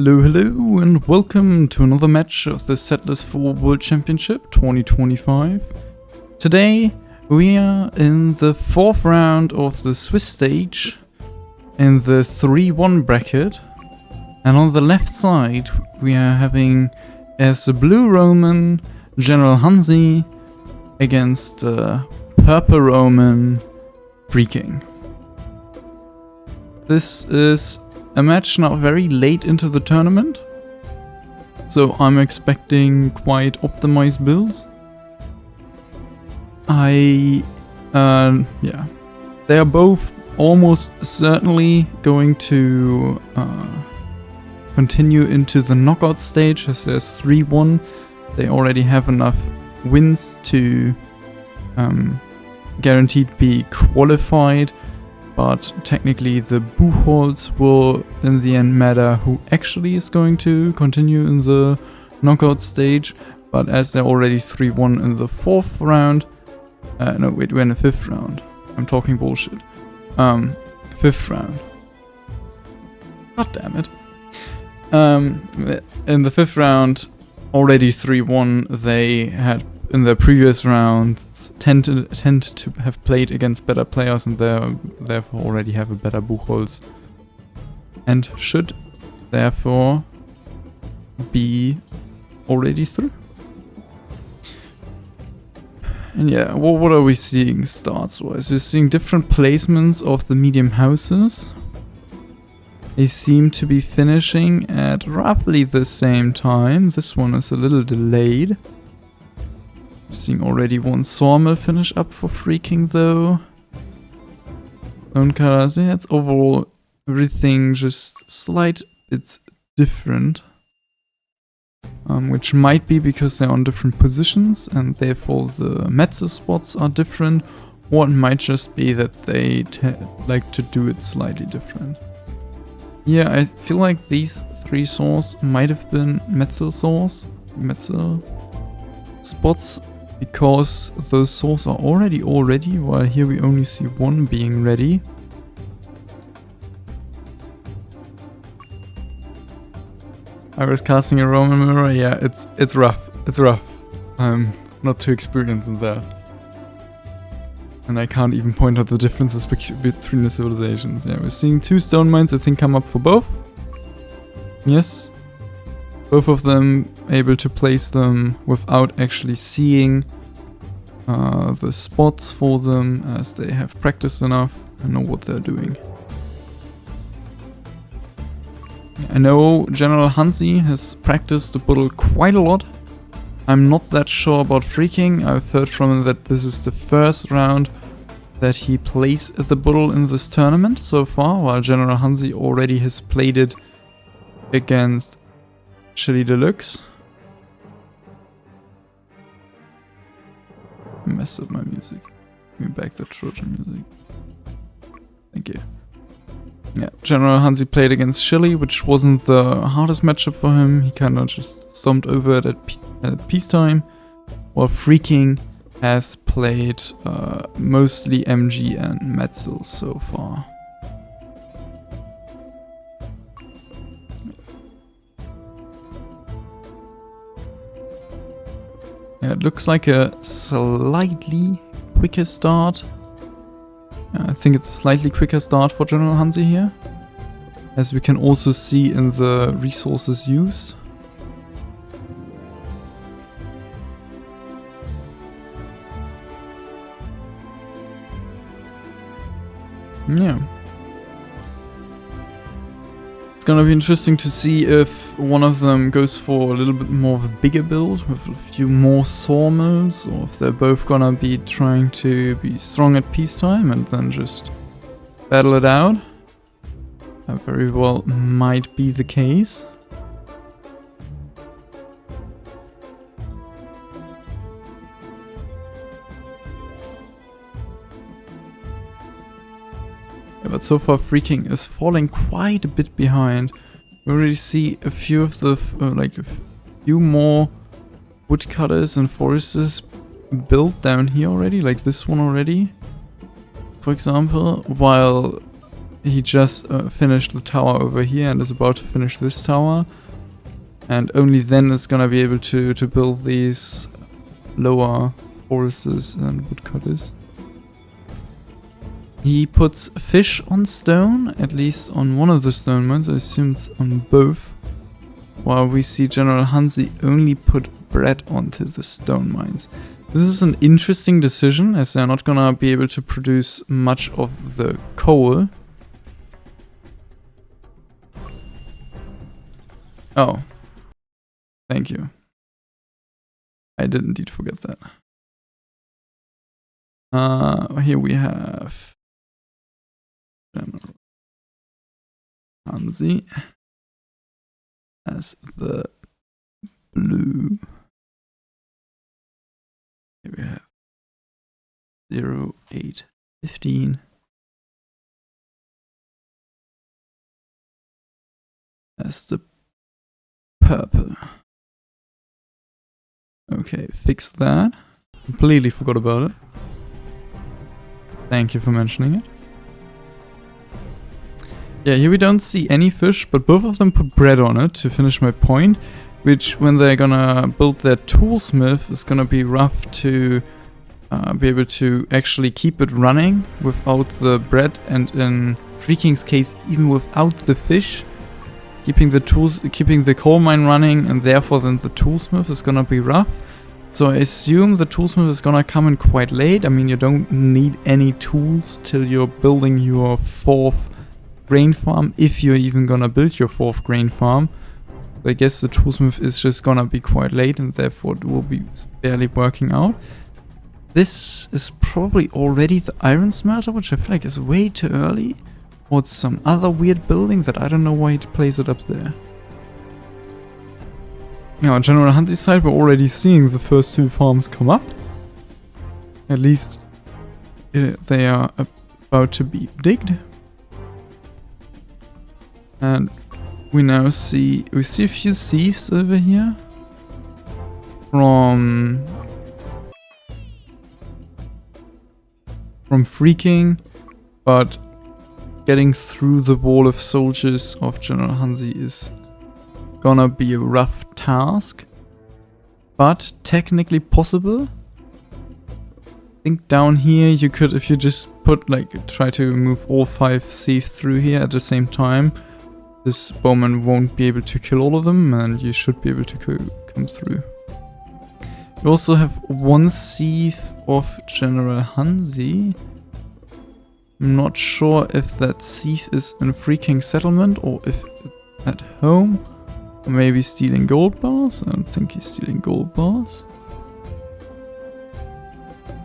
Hello, and welcome to another match of the Settlers 4 World Championship 2025. Today we are in the 4th round of the Swiss stage in the 3-1 bracket, and on the left side we are having as the blue Roman GeneralHansi against the purple Roman freaking. This is a match now very late into the tournament, so I'm expecting quite optimized builds. They are both almost certainly going to continue into the knockout stage, as there's 3-1. They already have enough wins to guaranteed be qualified. But technically the Buchholz will in the end matter who actually is going to continue in the knockout stage. But as they're already 3-1 in the 4th round, we're in the 5th round. I'm talking bullshit. 5th round. God damn it. In the 5th round, already 3-1, they had in their previous rounds tend to have played against better players and therefore already have a better Buchholz and should therefore be already through. And yeah, what are we seeing starts wise? We're seeing different placements of the medium houses. They seem to be finishing at roughly the same time. This one is a little delayed. Seeing already one sawmill finish up for freaking though. Yeah, it's overall everything just slight bits different. Which might be because they're on different positions and therefore the Metze spots are different, or it might just be that they like to do it slightly different. Yeah, I feel like these 3 saws might have been Metze spots, because those saws are already while here we only see one being ready. I was casting a Roman mirror, yeah, it's rough. I'm not too experienced in that. And I can't even point out the differences between the civilizations. Yeah, we're seeing 2 stone mines I think come up for both. Yes. Both of them able to place them without actually seeing the spots for them, as they have practiced enough and know what they're doing. I know GeneralHansi has practiced the bull quite a lot. I'm not that sure about freaking. I've heard from him that this is the first round that he plays the bull in this tournament so far, while GeneralHansi already has played it against Chili Deluxe. Messed up my music. Give me back the Trojan music. Thank you. Yeah, GeneralHansi played against Chili, which wasn't the hardest matchup for him. He kind of just stomped over it at peacetime, while freaking has played mostly MG and Metzel so far. Yeah, it looks like a slightly quicker start. I think it's a slightly quicker start for GeneralHansi here, as we can also see in the resources used. Yeah. It's gonna be interesting to see if one of them goes for a little bit more of a bigger build with a few more sawmills, or if they're both gonna be trying to be strong at peacetime and then just battle it out. That very well might be the case. But so far freaking is falling quite a bit behind. We already see a few of the a few more woodcutters and foresters built down here already, like this one already, for example, while he just finished the tower over here and is about to finish this tower. And only then is gonna be able to build these lower forests and woodcutters. He puts fish on stone, at least on one of the stone mines. I assume it's on both. While we see GeneralHansi only put bread onto the stone mines. This is an interesting decision, as they're not gonna be able to produce much of the coal. Oh. Thank you. I did indeed forget that. Here we have GeneralHansi as the blue. Here we have 0815 as the purple. Okay, fix that. Completely forgot about it. Thank you for mentioning it. Yeah, here we don't see any fish, but both of them put bread on it to finish my point. Which, when they're gonna build their toolsmith, is gonna be rough to be able to actually keep it running without the bread, and in Freaking's case, even without the fish. Keeping the coal mine running, and therefore then the toolsmith is gonna be rough. So I assume the toolsmith is gonna come in quite late. I mean, you don't need any tools till you're building your 4th grain farm, if you're even gonna build your 4th grain farm. I guess the toolsmith is just gonna be quite late, and therefore it will be barely working out. This is probably already the iron smelter, which I feel like is way too early. Or it's some other weird building that I don't know why it plays it up there. Now on GeneralHansi's side, we're already seeing the first 2 farms come up. At least they are about to be digged. And we now see a few sieves over here from Freaking, but getting through the wall of soldiers of GeneralHansi is gonna be a rough task, but technically possible. I think down here you could, if you just put try to move all 5 sieves through here at the same time, this bowman won't be able to kill all of them, and you should be able to come through. We also have 1 sieve of GeneralHansi. I'm not sure if that sieve is in Freaking settlement or if at home. Or maybe stealing gold bars. I don't think he's stealing gold bars.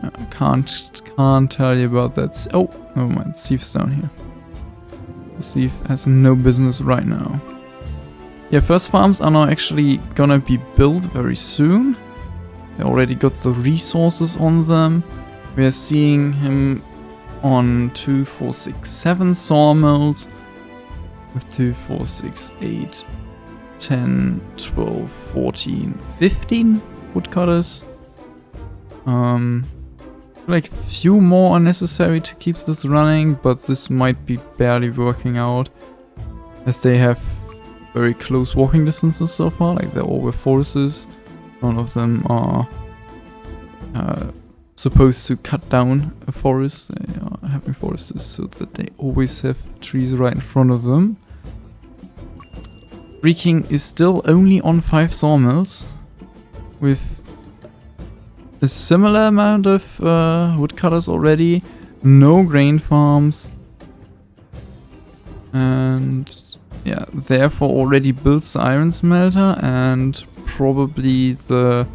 I can't tell you about that. Oh, never mind. Sieve's down here. The sieve has no business right now. Yeah, first farms are now actually gonna be built very soon. They already got the resources on them. We are seeing him on 2, 4, 6, 7 sawmills with 2, 4, 6, 8, 10, 12, 14, 15 woodcutters. Like a few more are necessary to keep this running, but this might be barely working out as they have very close walking distances so far. Like they're all with forests. None of them are supposed to cut down a forest. They are having forests so that they always have trees right in front of them. Freaking is still only on 5 sawmills with a similar amount of woodcutters already, no grain farms, and yeah, therefore already builds the iron smelter and probably the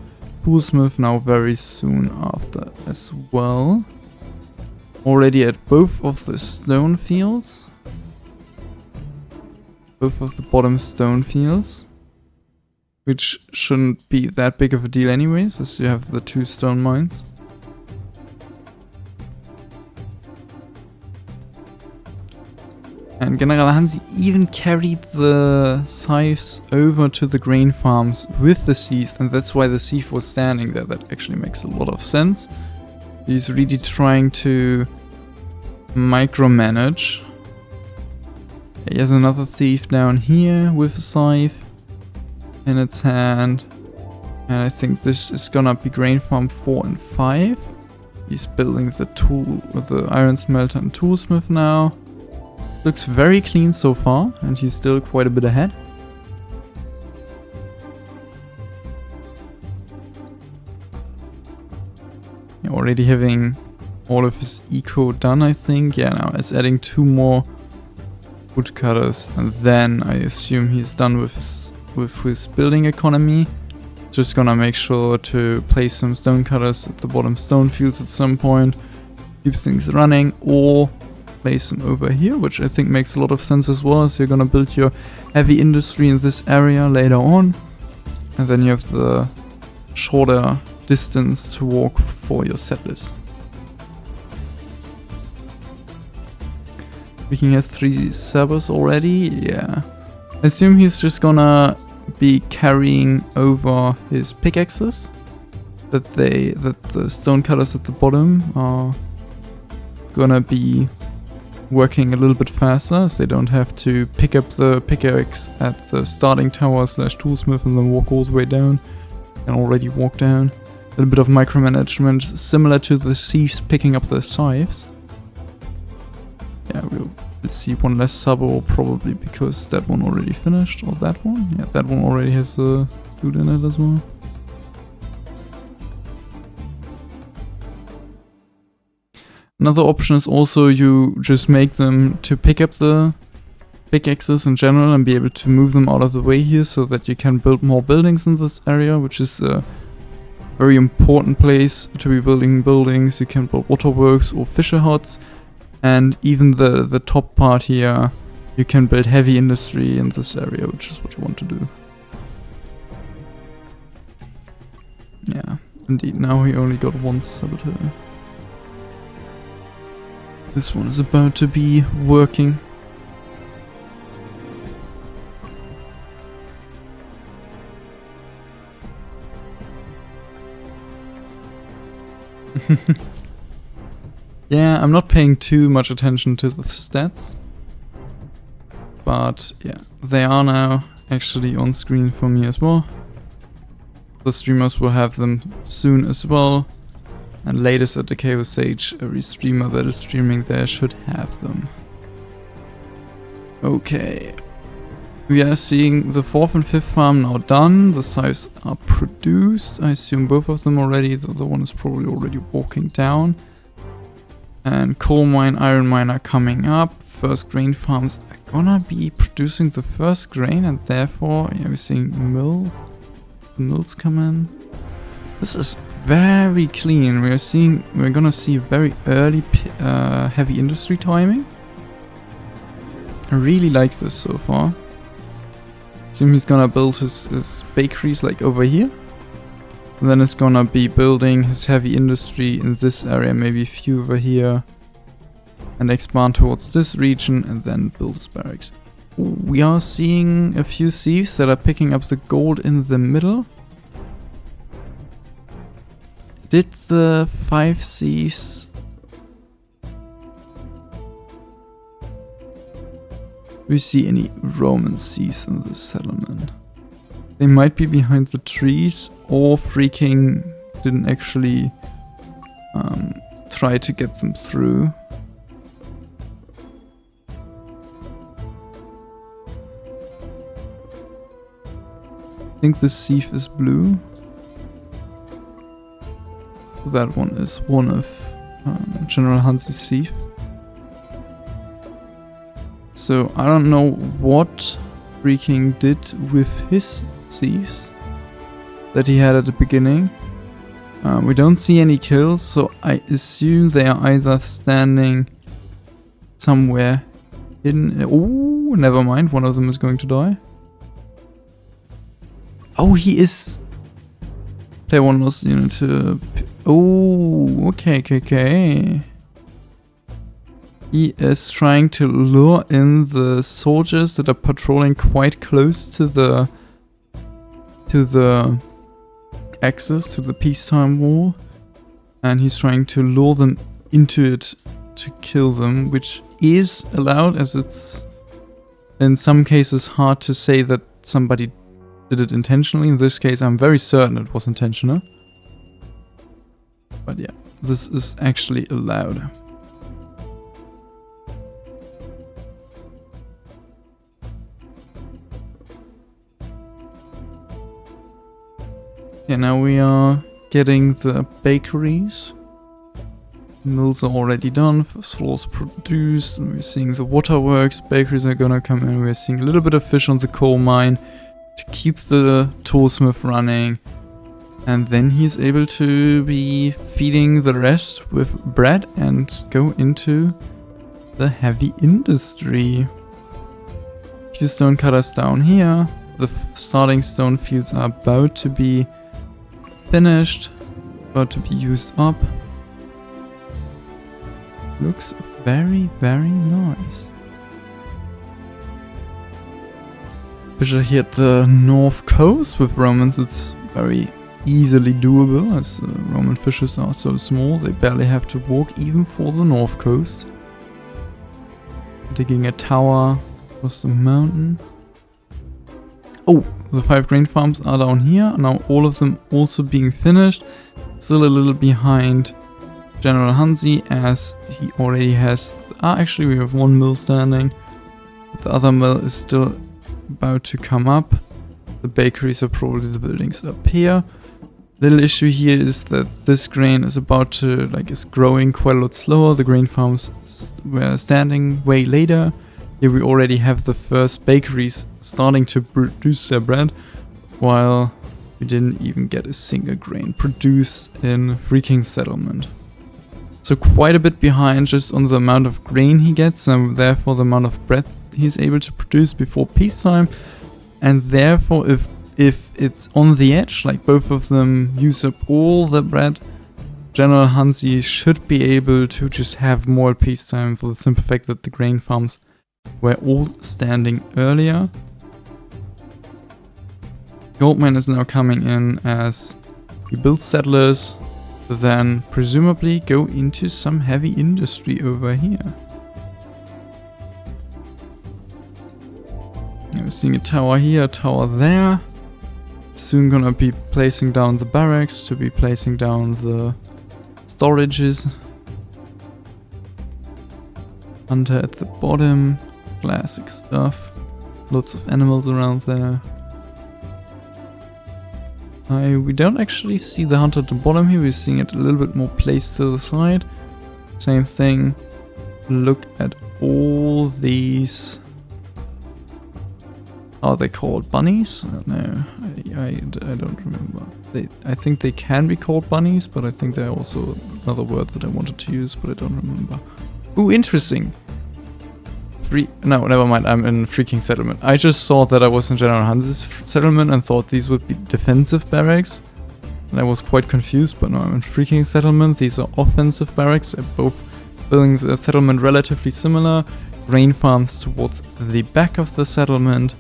toolsmith now very soon after as well. Already at both of the stone fields, both of the bottom stone fields. Which shouldn't be that big of a deal anyways, as you have the 2 stone mines. And GeneralHansi even carried the scythes over to the grain farms with the sieve, and that's why the sieve was standing there. That actually makes a lot of sense. He's really trying to micromanage He has another thief down here with a scythe in its hand. And I think this is gonna be grain farm 4 and 5. He's building the iron smelter and toolsmith now. Looks very clean so far, and he's still quite a bit ahead. Yeah, already having all of his eco done, I think. Yeah, now he's adding 2 more woodcutters, and then I assume he's done with his building economy. Just gonna make sure to place some stone cutters at the bottom stone fields at some point, keep things running, or place them over here, which I think makes a lot of sense as well, as you're gonna build your heavy industry in this area later on, and then you have the shorter distance to walk for your settlers. Freaking has 3 sabers already, yeah. I assume he's just gonna be carrying over his pickaxes, that the stone cutters at the bottom are gonna be working a little bit faster, as they don't have to pick up the pickaxe at the starting tower / toolsmith and then walk all the way down, and already walk down. A little bit of micromanagement, similar to the thieves picking up the scythes. Yeah, let's see, 1 less sabo, probably because that one already finished, or that one? Yeah, that one already has the food in it as well. Another option is also you just make them to pick up the pickaxes in general and be able to move them out of the way here, so that you can build more buildings in this area, which is a very important place to be building buildings. You can build waterworks or fisher huts. And even the top part here, you can build heavy industry in this area, which is what you want to do. Yeah, indeed, now he only got 1 saboteur. This one is about to be working. Yeah, I'm not paying too much attention to the stats, but yeah, they are now actually on screen for me as well. The streamers will have them soon as well, and latest at the KO stage, every streamer that is streaming there should have them. Okay, we are seeing the 4th and 5th farm now done. The scythes are produced. I assume both of them already. The other one is probably already walking down. And coal mine, iron mine are coming up. First grain farms are gonna be producing the first grain, and therefore, yeah, we're seeing the mills come in. This is very clean. We're gonna see very early heavy industry timing. I really like this so far. Assume he's gonna build his bakeries like over here. And then it's gonna be building his heavy industry in this area, maybe a few over here. And expand towards this region and then build his barracks. We are seeing a few thieves that are picking up the gold in the middle. Did the 5 thieves... Do we see any Roman thieves in this settlement? They might be behind the trees, or freaking didn't actually try to get them through. I think this thief is blue. That one is one of GeneralHansi's thief. So I don't know what freaking did with his thieves that he had at the beginning. We don't see any kills, so I assume they are either standing somewhere hidden. Oh, never mind, one of them is going to die. Oh, he is. Player 1 lost unit to... Oh, okay. He is trying to lure in the soldiers that are patrolling quite close to the axis, to the peacetime wall, and he's trying to lure them into it to kill them, which is allowed as it's in some cases hard to say that somebody did it intentionally. In this case, I'm very certain it was intentional. But yeah, this is actually allowed. Okay, now we are getting the bakeries. Mills are already done, first floors produced, and we're seeing the waterworks, bakeries are gonna come in, we're seeing a little bit of fish on the coal mine to keep the toolsmith running, and then he's able to be feeding the rest with bread and go into the heavy industry. Few stone cutters down here, the starting stone fields are about to be finished, about to be used up. Looks very, very nice. Especially here at the north coast with Romans, it's very easily doable as Roman fishes are so small, they barely have to walk even for the north coast. Digging a tower across the mountain. Oh, the 5 grain farms are down here. Now all of them also being finished. Still a little behind GeneralHansi as he already has... actually we have 1 mill standing. The other mill is still about to come up. The bakeries are probably the buildings up here. Little issue here is that this grain is about to, is growing quite a lot slower. The grain farms were standing way later. Here we already have the first bakeries starting to produce their bread, while we didn't even get a single grain produced in freaking settlement. So quite a bit behind just on the amount of grain he gets, and therefore the amount of bread he's able to produce before peacetime. And therefore if it's on the edge, like both of them use up all the bread, GeneralHansi should be able to just have more peacetime for the simple fact that the grain farms were all standing earlier. Goldmine is now coming in as we build settlers, then presumably go into some heavy industry over here. We're seeing a tower here, a tower there. Soon gonna be placing down the barracks, to be placing down the storages. Hunter at the bottom, classic stuff. Lots of animals around there. We don't actually see the hunter at the bottom here, we're seeing it a little bit more placed to the side. Same thing. Look at all these... Are they called bunnies? No, I don't remember. I think they can be called bunnies, but I think they're also another word that I wanted to use, but I don't remember. Ooh, interesting. No, never mind, I'm in freaking settlement. I just saw that I was in GeneralHansi's settlement and thought these would be defensive barracks. And I was quite confused, but no, I'm in freaking settlement. These are offensive barracks. Both buildings are settlement relatively similar. Grain farms towards the back of the settlement,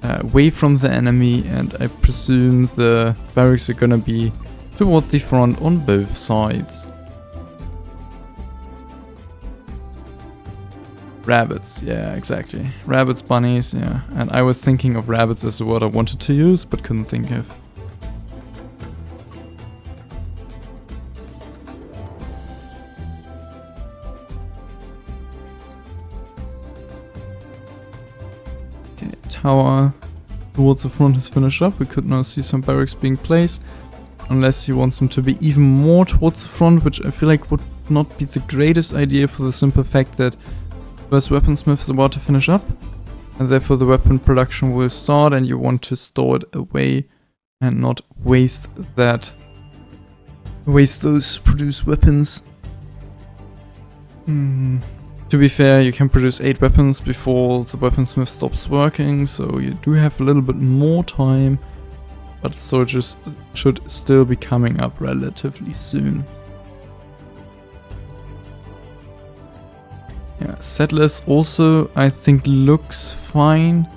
away from the enemy, and I presume the barracks are gonna be towards the front on both sides. Rabbits, yeah, exactly. Rabbits, bunnies, yeah. And I was thinking of rabbits as the word I wanted to use, but couldn't think of. Okay, tower towards the front is finished up. We could now see some barracks being placed. Unless he wants them to be even more towards the front, which I feel like would not be the greatest idea for the simple fact that first weaponsmith is about to finish up, and therefore the weapon production will start, and you want to store it away and not waste those produced weapons. To be fair, you can produce 8 weapons before the weaponsmith stops working, so you do have a little bit more time, but soldiers should still be coming up relatively soon. Yeah, settlers also, I think, looks fine.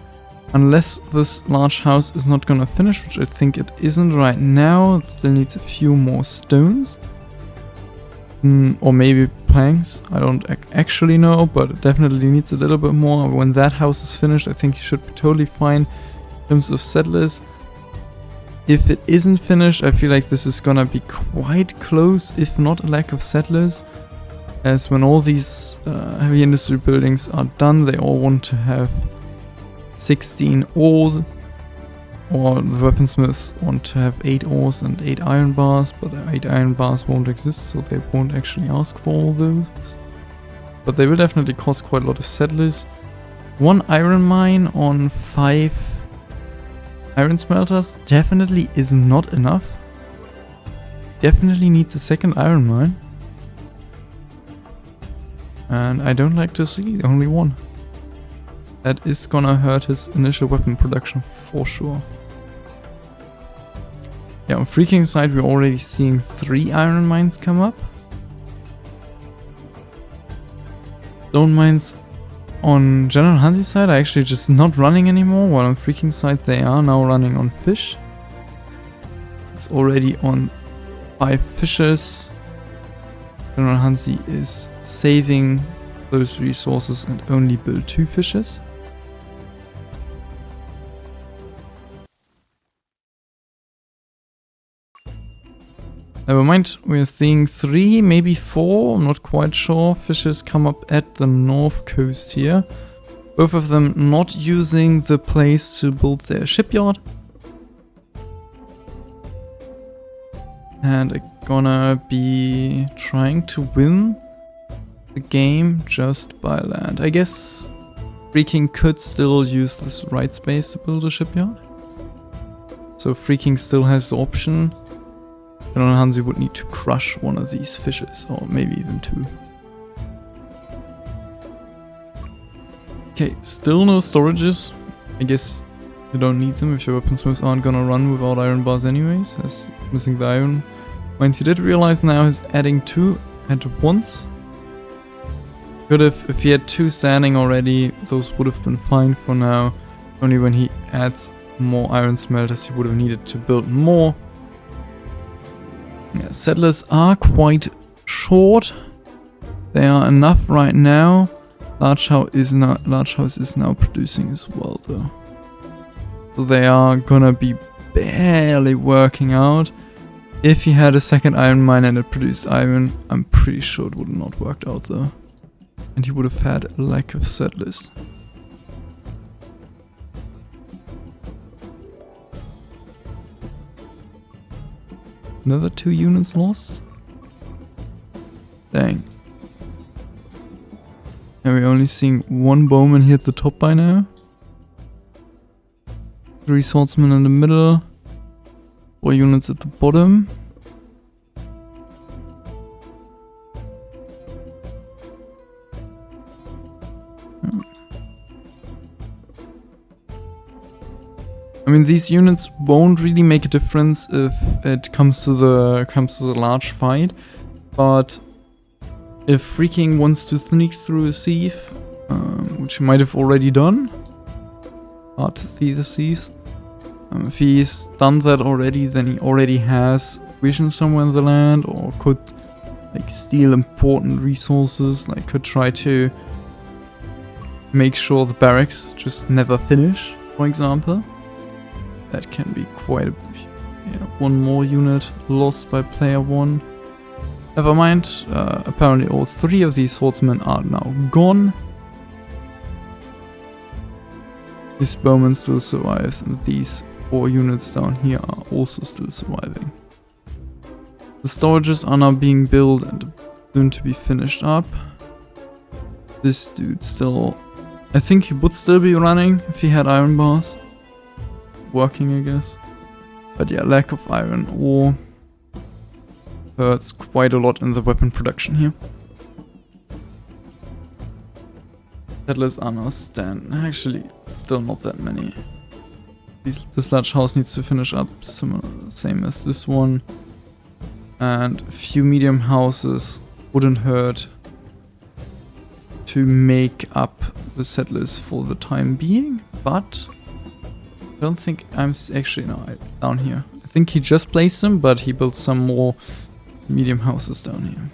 Unless this large house is not gonna finish, which I think it isn't right now. It still needs a few more stones. Or maybe planks. I don't actually know, but it definitely needs a little bit more. When that house is finished, I think he should be totally fine in terms of settlers. If it isn't finished, I feel like this is gonna be quite close, if not a lack of settlers. As when all these heavy industry buildings are done, they all want to have 16 ores. Or the weaponsmiths want to have 8 ores and 8 iron bars, but 8 iron bars won't exist, so they won't actually ask for all those. But they will definitely cost quite a lot of settlers. 1 iron mine on 5 iron smelters definitely is not enough. Definitely needs a second iron mine. And I don't like to see only 1. That is gonna hurt his initial weapon production for sure. Yeah, on Freaking side we're already seeing 3 iron mines come up. Stone mines on GeneralHansi side are actually just not running anymore, while on Freaking side they are now running on fish. It's already on 5 fishes. GeneralHansi is saving those resources and only build 2 fishes. Never mind, we're seeing 3, maybe 4, I'm not quite sure, fishes come up at the north coast here. Both of them not using the place to build their shipyard. And are gonna be trying to win the game just by land. I guess Freaking could still use this right space to build a shipyard. So Freaking still has the option. GeneralHansi would need to crush one of these fishes, or maybe even 2. Okay, still no storages. I guess you don't need them if your weaponsmiths aren't gonna run without iron bars anyways, as missing the iron mines. He did realize now he's adding 2 at once. Could have, if he had 2 standing already, those would have been fine for now. Only when he adds more iron smelters he would have needed to build more. Yeah, settlers are quite short. They are enough right now. Large house is now producing as well though. So they are gonna be barely working out. If he had a second iron mine and it produced iron, I'm pretty sure it would not worked out though. And he would have had a lack of settlers. Another 2 units lost? Dang. And we're only seeing 1 bowman here at the top by now. 3 swordsmen in the middle. 4 units at the bottom. I mean, these units won't really make a difference if it comes to the large fight, but if Freaking wants to sneak through a sieve, which he might have already done, hard to see the sieves. If he's done that already, then he already has vision somewhere in the land, or could like steal important resources, like could try to make sure the barracks just never finish, for example. That can be quite a... yeah, 1 more unit lost by player 1. Never mind, apparently all 3 of these swordsmen are now gone. This bowman still survives, and these 4 units down here are also still surviving. The storages are now being built and soon to be finished up. This dude still... I think he would still be running if he had iron bars. Working, I guess. But yeah, lack of iron ore hurts quite a lot in the weapon production here. Settlers are now actually still not that many. This large house needs to finish up same as this one. And a few medium houses wouldn't hurt to make up the settlers for the time being, but I don't think I'm actually down here. I think he just placed them, but he built some more medium houses down here.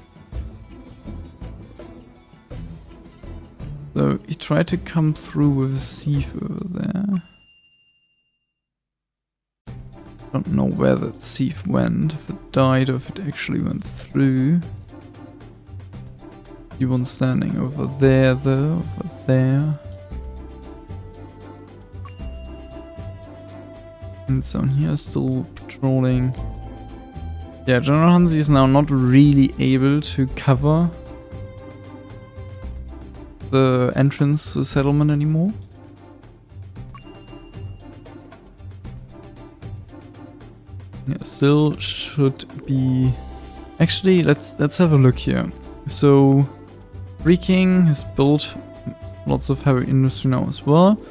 So he tried to come through with a sieve over there. Don't know where that sieve went, if it died or if it actually went through. You one standing over there though, over there. And someone here is still patrolling. Yeah, GeneralHansi is now not really able to cover the entrance to the settlement anymore. Yeah, still should be. Actually, let's have a look here. So, Freaking has built lots of heavy industry now as well.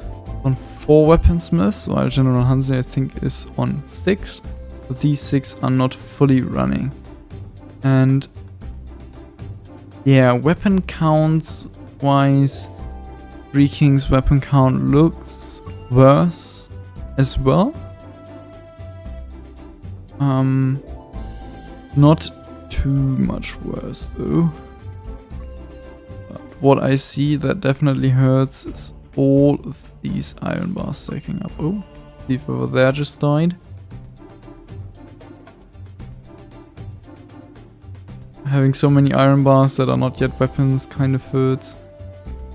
On 4 weaponsmiths, while GeneralHansi I think is on 6. But these 6 are not fully running. And yeah, weapon counts wise, Freaking's weapon count looks worse as well. Not too much worse though. But what I see that definitely hurts is all of these iron bars stacking up. Oh, thief over there just died. Having so many iron bars that are not yet weapons kind of hurts.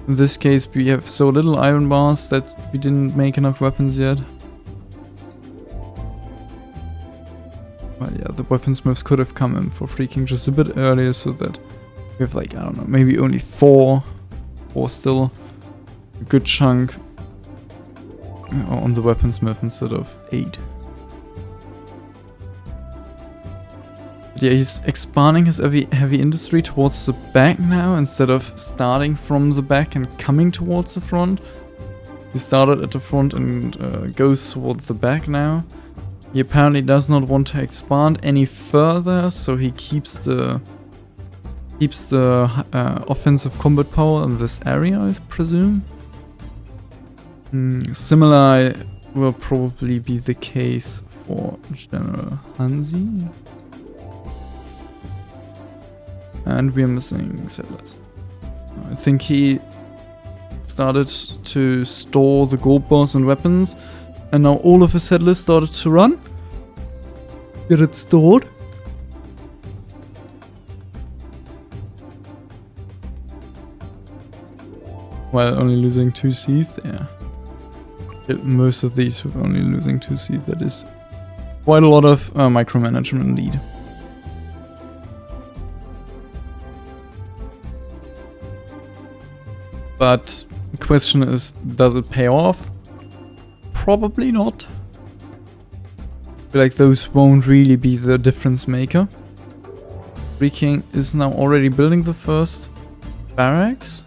In this case we have so little iron bars that we didn't make enough weapons yet. Well, yeah, the weaponsmiths could have come in for Freaking just a bit earlier so that we have like, I don't know, maybe only 4 or still a good chunk on the weaponsmith instead of 8. But yeah, he's expanding his heavy industry towards the back now instead of starting from the back and coming towards the front. He started at the front and goes towards the back now. He apparently does not want to expand any further, so he keeps the offensive combat power in this area, I presume. Similar will probably be the case for GeneralHansi. And we are missing settlers. I think he started to store the gold bars and weapons, and now all of his settlers started to run. Get it stored. While only losing 2 seeds, yeah. Most of these were only losing 2 seeds, that is quite a lot of micromanagement indeed. But the question is, does it pay off? Probably not. I feel like those won't really be the difference maker. Freaking is now already building the first barracks.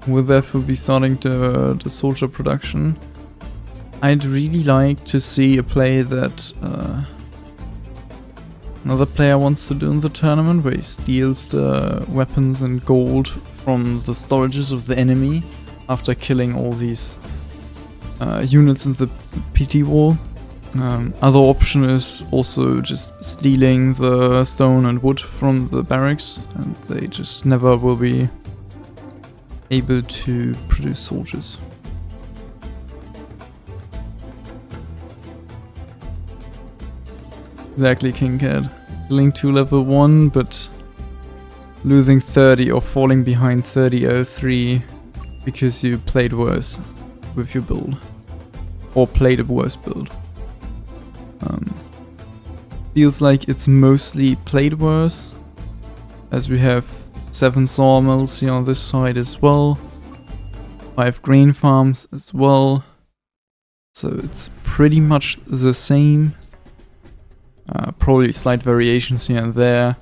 Will therefore be starting the soldier production. I'd really like to see a play that another player wants to do in the tournament, where he steals the weapons and gold from the storages of the enemy after killing all these units in the PT wall. Other option is also just stealing the stone and wood from the barracks, and they just never will be able to produce soldiers. Exactly, King Cat. Killing 2 level 1, but losing 30 or falling behind 30 L3 because you played worse with your build. Or played a worse build. Feels like it's mostly played worse, as we have 7 sawmills here on this side as well, 5 grain farms as well, so it's pretty much the same. Probably slight variations here and there,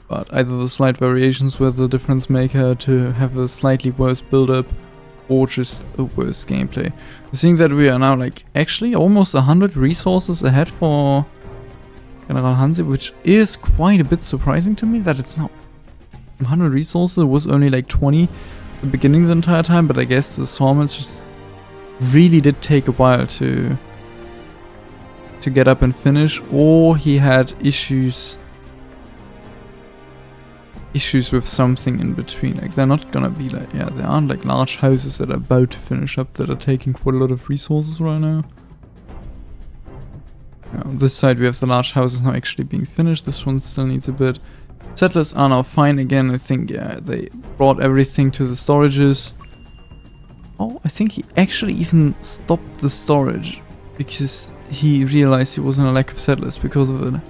but either the slight variations were the difference maker to have a slightly worse build-up, or just a worse gameplay. Seeing that we are now like actually almost 100 resources ahead for GeneralHansi, which is quite a bit surprising to me that it's not 100 resources. It was only like 20 at the beginning the entire time, but I guess the sawmills just really did take a while to get up and finish, or he had issues issues with something in between. Like, they're not gonna be like, yeah, there aren't like large houses that are about to finish up that are taking quite a lot of resources right now. Yeah, on this side we have the large houses now actually being finished. This one still needs a bit. Settlers are now fine again. I think, yeah, they brought everything to the storages. Oh, I think he actually even stopped the storage because he realized he was in a lack of settlers because of it.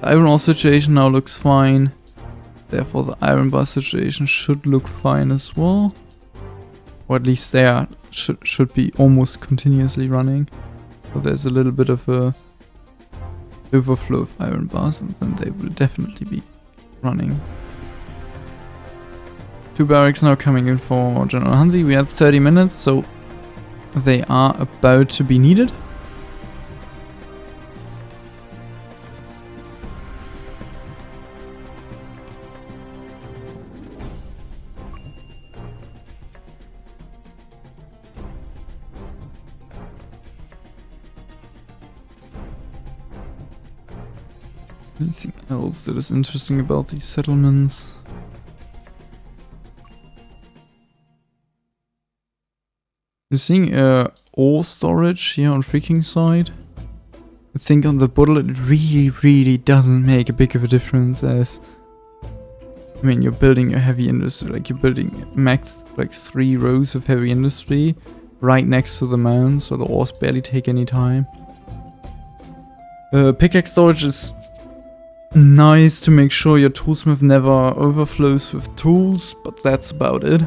The iron ore situation now looks fine. Therefore the iron bar situation should look fine as well. Or at least they are, should be almost continuously running. So there's a little bit of a overflow of iron bars, and then they will definitely be running. 2 barracks now coming in for GeneralHansi. We had 30 minutes, so they are about to be needed. Anything else that is interesting about these settlements? You're seeing ore storage here on freaking side. I think on the bottle it really doesn't make a big of a difference, as I mean, you're building a heavy industry, like you're building max like 3 rows of heavy industry right next to the mounds, so the ores barely take any time. Pickaxe storage is nice to make sure your toolsmith never overflows with tools, but that's about it.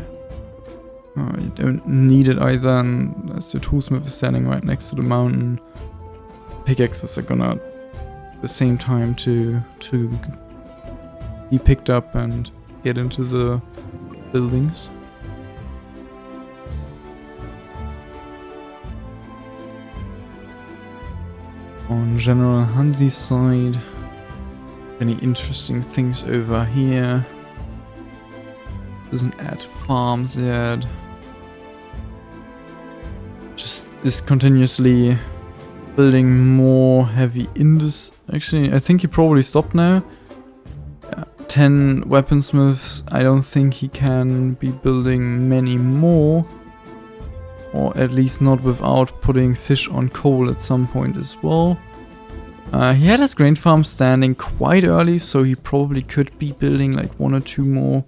You don't need it either, and as the toolsmith is standing right next to the mountain, pickaxes are gonna at the same time to be picked up and get into the buildings. On GeneralHansi's side, any interesting things over here? Doesn't add farms yet. Just is continuously building more heavy industry. Actually, I think he probably stopped now. 10 weaponsmiths. I don't think he can be building many more. Or at least not without putting fish on coal at some point as well. He had his grain farm standing quite early, so he probably could be building like 1 or 2 more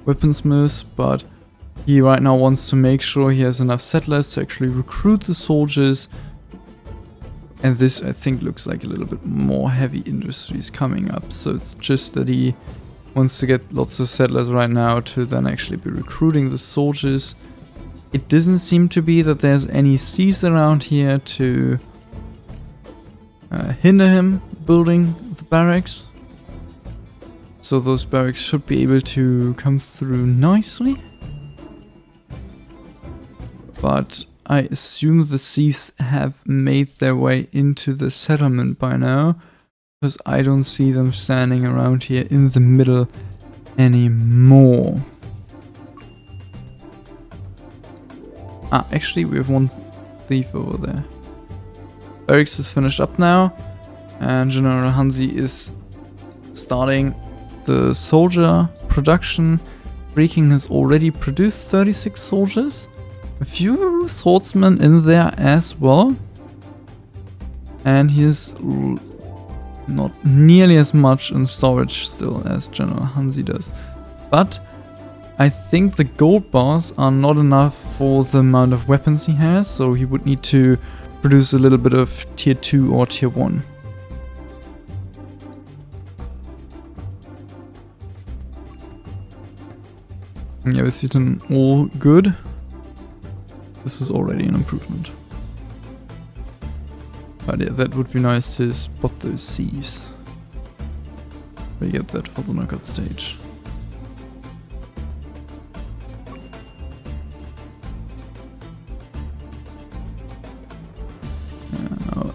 weaponsmiths, but he right now wants to make sure he has enough settlers to actually recruit the soldiers. And this, I think, looks like a little bit more heavy industries coming up, so it's just that he wants to get lots of settlers right now to then actually be recruiting the soldiers. It doesn't seem to be that there's any thieves around here to hinder him building the barracks. So those barracks should be able to come through nicely. But I assume the thieves have made their way into the settlement by now, because I don't see them standing around here in the middle anymore. Ah, actually we have 1 thief over there. Barracks is finished up now, and GeneralHansi is starting the soldier production. Freaking has already produced 36 soldiers. A few swordsmen in there as well. And he is not nearly as much in storage still as GeneralHansi does. But I think the gold bars are not enough for the amount of weapons he has, so he would need to produce a little bit of tier 2 or tier 1. Yeah, this is all good. This is already an improvement. But yeah, that would be nice to spot those thieves. We get that for the knockout stage.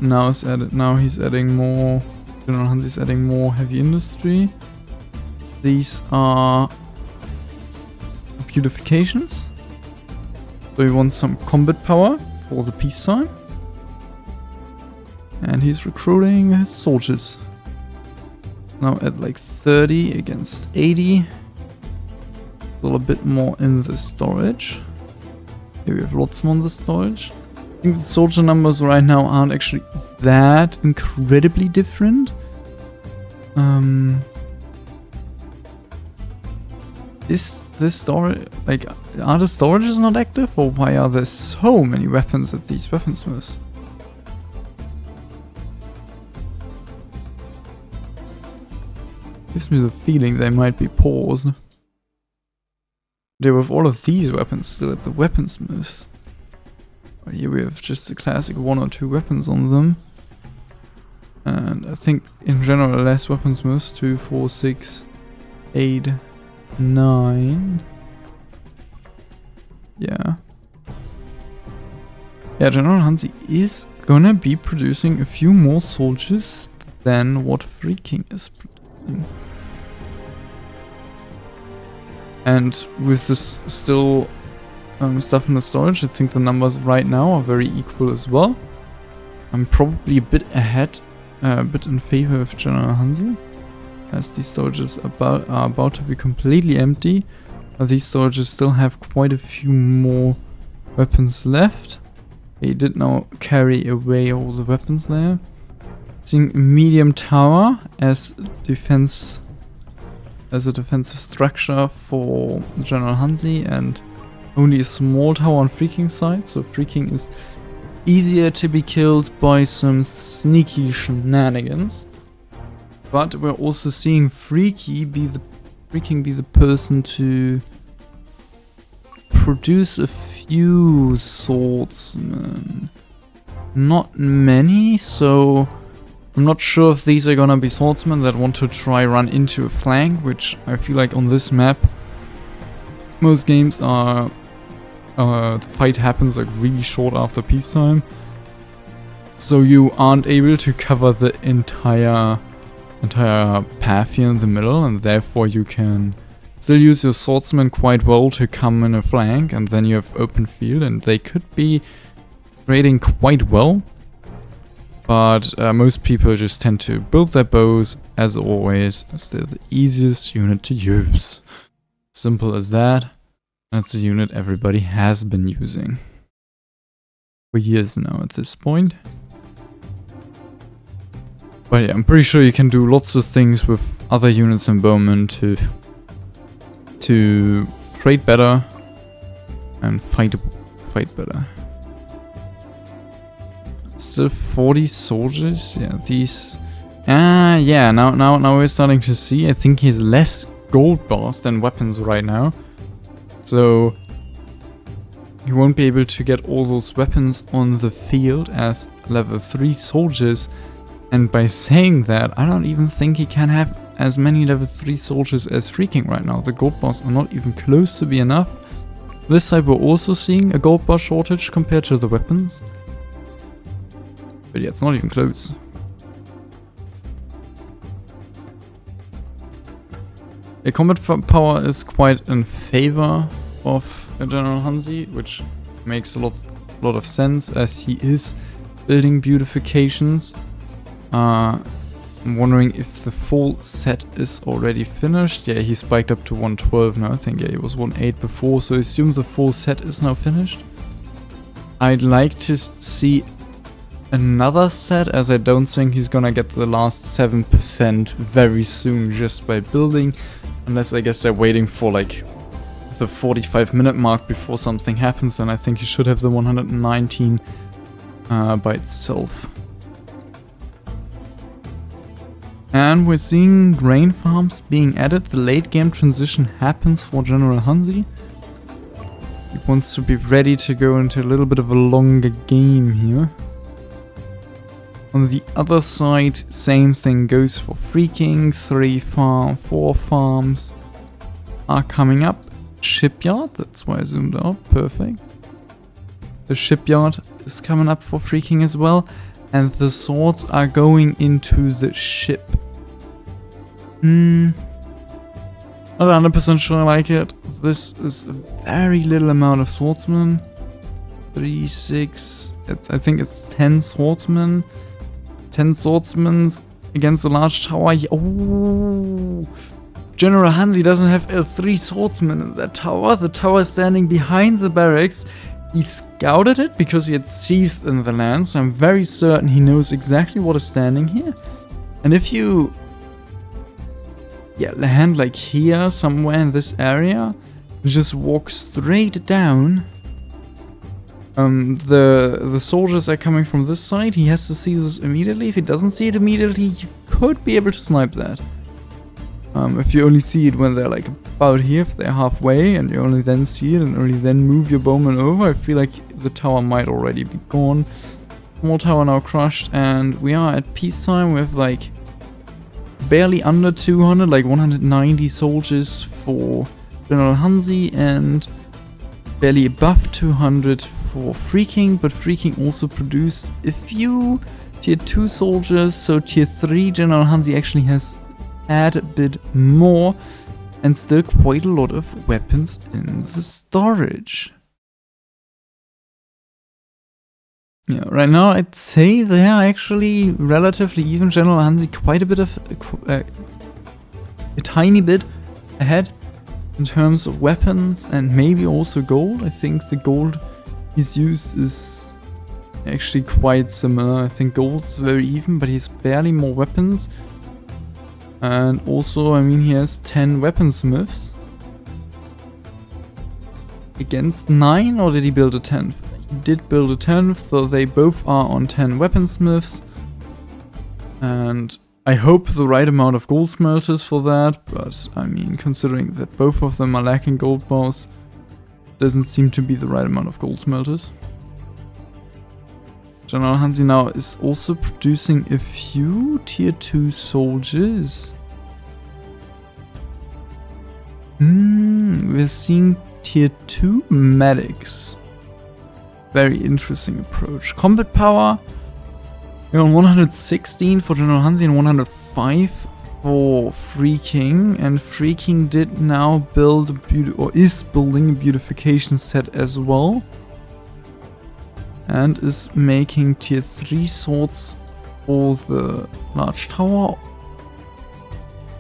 Now he's adding more. GeneralHansi's adding more heavy industry. These are beautifications. So he wants some combat power for the peacetime. And he's recruiting his soldiers. Now at like 30 against 80. Still a bit more in the storage. Here we have lots more in the storage. I think the soldier numbers right now aren't actually that incredibly different. Is this storage, like, are the storages not active, or why are there so many weapons at these weaponsmiths? Gives me the feeling they might be paused. They have all of these weapons still at the weaponsmiths. Here we have just the classic 1 or 2 weapons on them. And I think in general less weaponsmiths, 2, 4, 6, 8, 9. Yeah. Yeah, GeneralHansi is gonna be producing a few more soldiers than what Freaking is producing. And with this still stuff in the storage, I think the numbers right now are very equal as well. I'm probably a bit ahead, a bit in favor of GeneralHansi, as these storages are about to be completely empty. These storages still have quite a few more weapons left. They did now carry away all the weapons there. Seeing a medium tower as defense, as a defensive structure for GeneralHansi, and only a small tower on Freaking's side, so Freaking is easier to be killed by some sneaky shenanigans. But we're also seeing Freaking be the person to produce a few swordsmen. Not many, so I'm not sure if these are gonna be swordsmen that want to run into a flank, which I feel like on this map, most games are, the fight happens like really short after peacetime. So you aren't able to cover the entire path here in the middle, and therefore you can still use your swordsmen quite well to come in a flank, and then you have open field, and they could be raiding quite well. But most people just tend to build their bows, as always, as they're the easiest unit to use. Simple as that. That's a unit everybody has been using for years now at this point. But yeah, I'm pretty sure you can do lots of things with other units in bowmen to trade better and fight better. Still 40 soldiers. Yeah, these. Yeah. Now we're starting to see. I think he's less gold bars than weapons right now, so he won't be able to get all those weapons on the field as level 3 soldiers. And by saying that, I don't even think he can have as many level 3 soldiers as Freaking right now. The gold bars are not even close to be enough. This side we're also seeing a gold bar shortage compared to the weapons. But yeah, it's not even close. The combat power is quite in favor of GeneralHansi, which makes a lot of sense as he is building beautifications. I'm wondering if the full set is already finished. Yeah, he spiked up to 112 now. I think yeah, he was 1.8 before, so I assume the full set is now finished. I'd like to see another set, as I don't think he's gonna get the last 7% very soon just by building, unless I guess they're waiting for like the 45-minute mark before something happens, and I think he should have the 119 by itself. And we're seeing grain farms being added. The late game transition happens for GeneralHansi. He wants to be ready to go into a little bit of a longer game here. On the other side, same thing goes for Freaking. 4 farms are coming up. Shipyard, that's why I zoomed out, perfect. The shipyard is coming up for Freaking as well. And the swords are going into the ship. Not 100% sure I like it. This is a very little amount of swordsmen. 3, 6, I think it's 10 swordsmen. 10 swordsmen against the large tower. Oh, GeneralHansi doesn't have L3 swordsmen in that tower. The tower is standing behind the barracks. He scouted it because he had thieves in the land, so I'm very certain he knows exactly what is standing here. And if you land like here, somewhere in this area, just walk straight down. The soldiers are coming from this side. He has to see this immediately. If he doesn't see it immediately, you could be able to snipe that. If you only see it when they're like about here, if they're halfway, and you only then see it and only then move your bowman over, I feel like the tower might already be gone. Small tower now crushed, and we are at peacetime with like barely under 200, like 190 soldiers for GeneralHansi and barely above 200 for freaking, but freaking also produced a few tier 2 soldiers, so tier 3 GeneralHansi actually has had a bit more and still quite a lot of weapons in the storage. Yeah, right now I'd say they are actually relatively even. GeneralHansi quite a bit of a tiny bit ahead in terms of weapons and maybe also gold. I think the gold he's used is actually quite similar. I think gold's very even, but he's barely more weapons. And also, I mean, he has 10 weaponsmiths against 9, or did he build a 10th? He did build a 10th, so they both are on 10 weaponsmiths. And I hope the right amount of gold smelters for that, but I mean, considering that both of them are lacking gold bars, doesn't seem to be the right amount of gold smelters. GeneralHansi now is also producing a few tier 2 soldiers. We're seeing tier 2 medics. Very interesting approach. Combat power, we're on 116 for GeneralHansi and 105 for freaking. And freaking did now build is building a beautification set as well. And is making tier 3 swords for the large tower.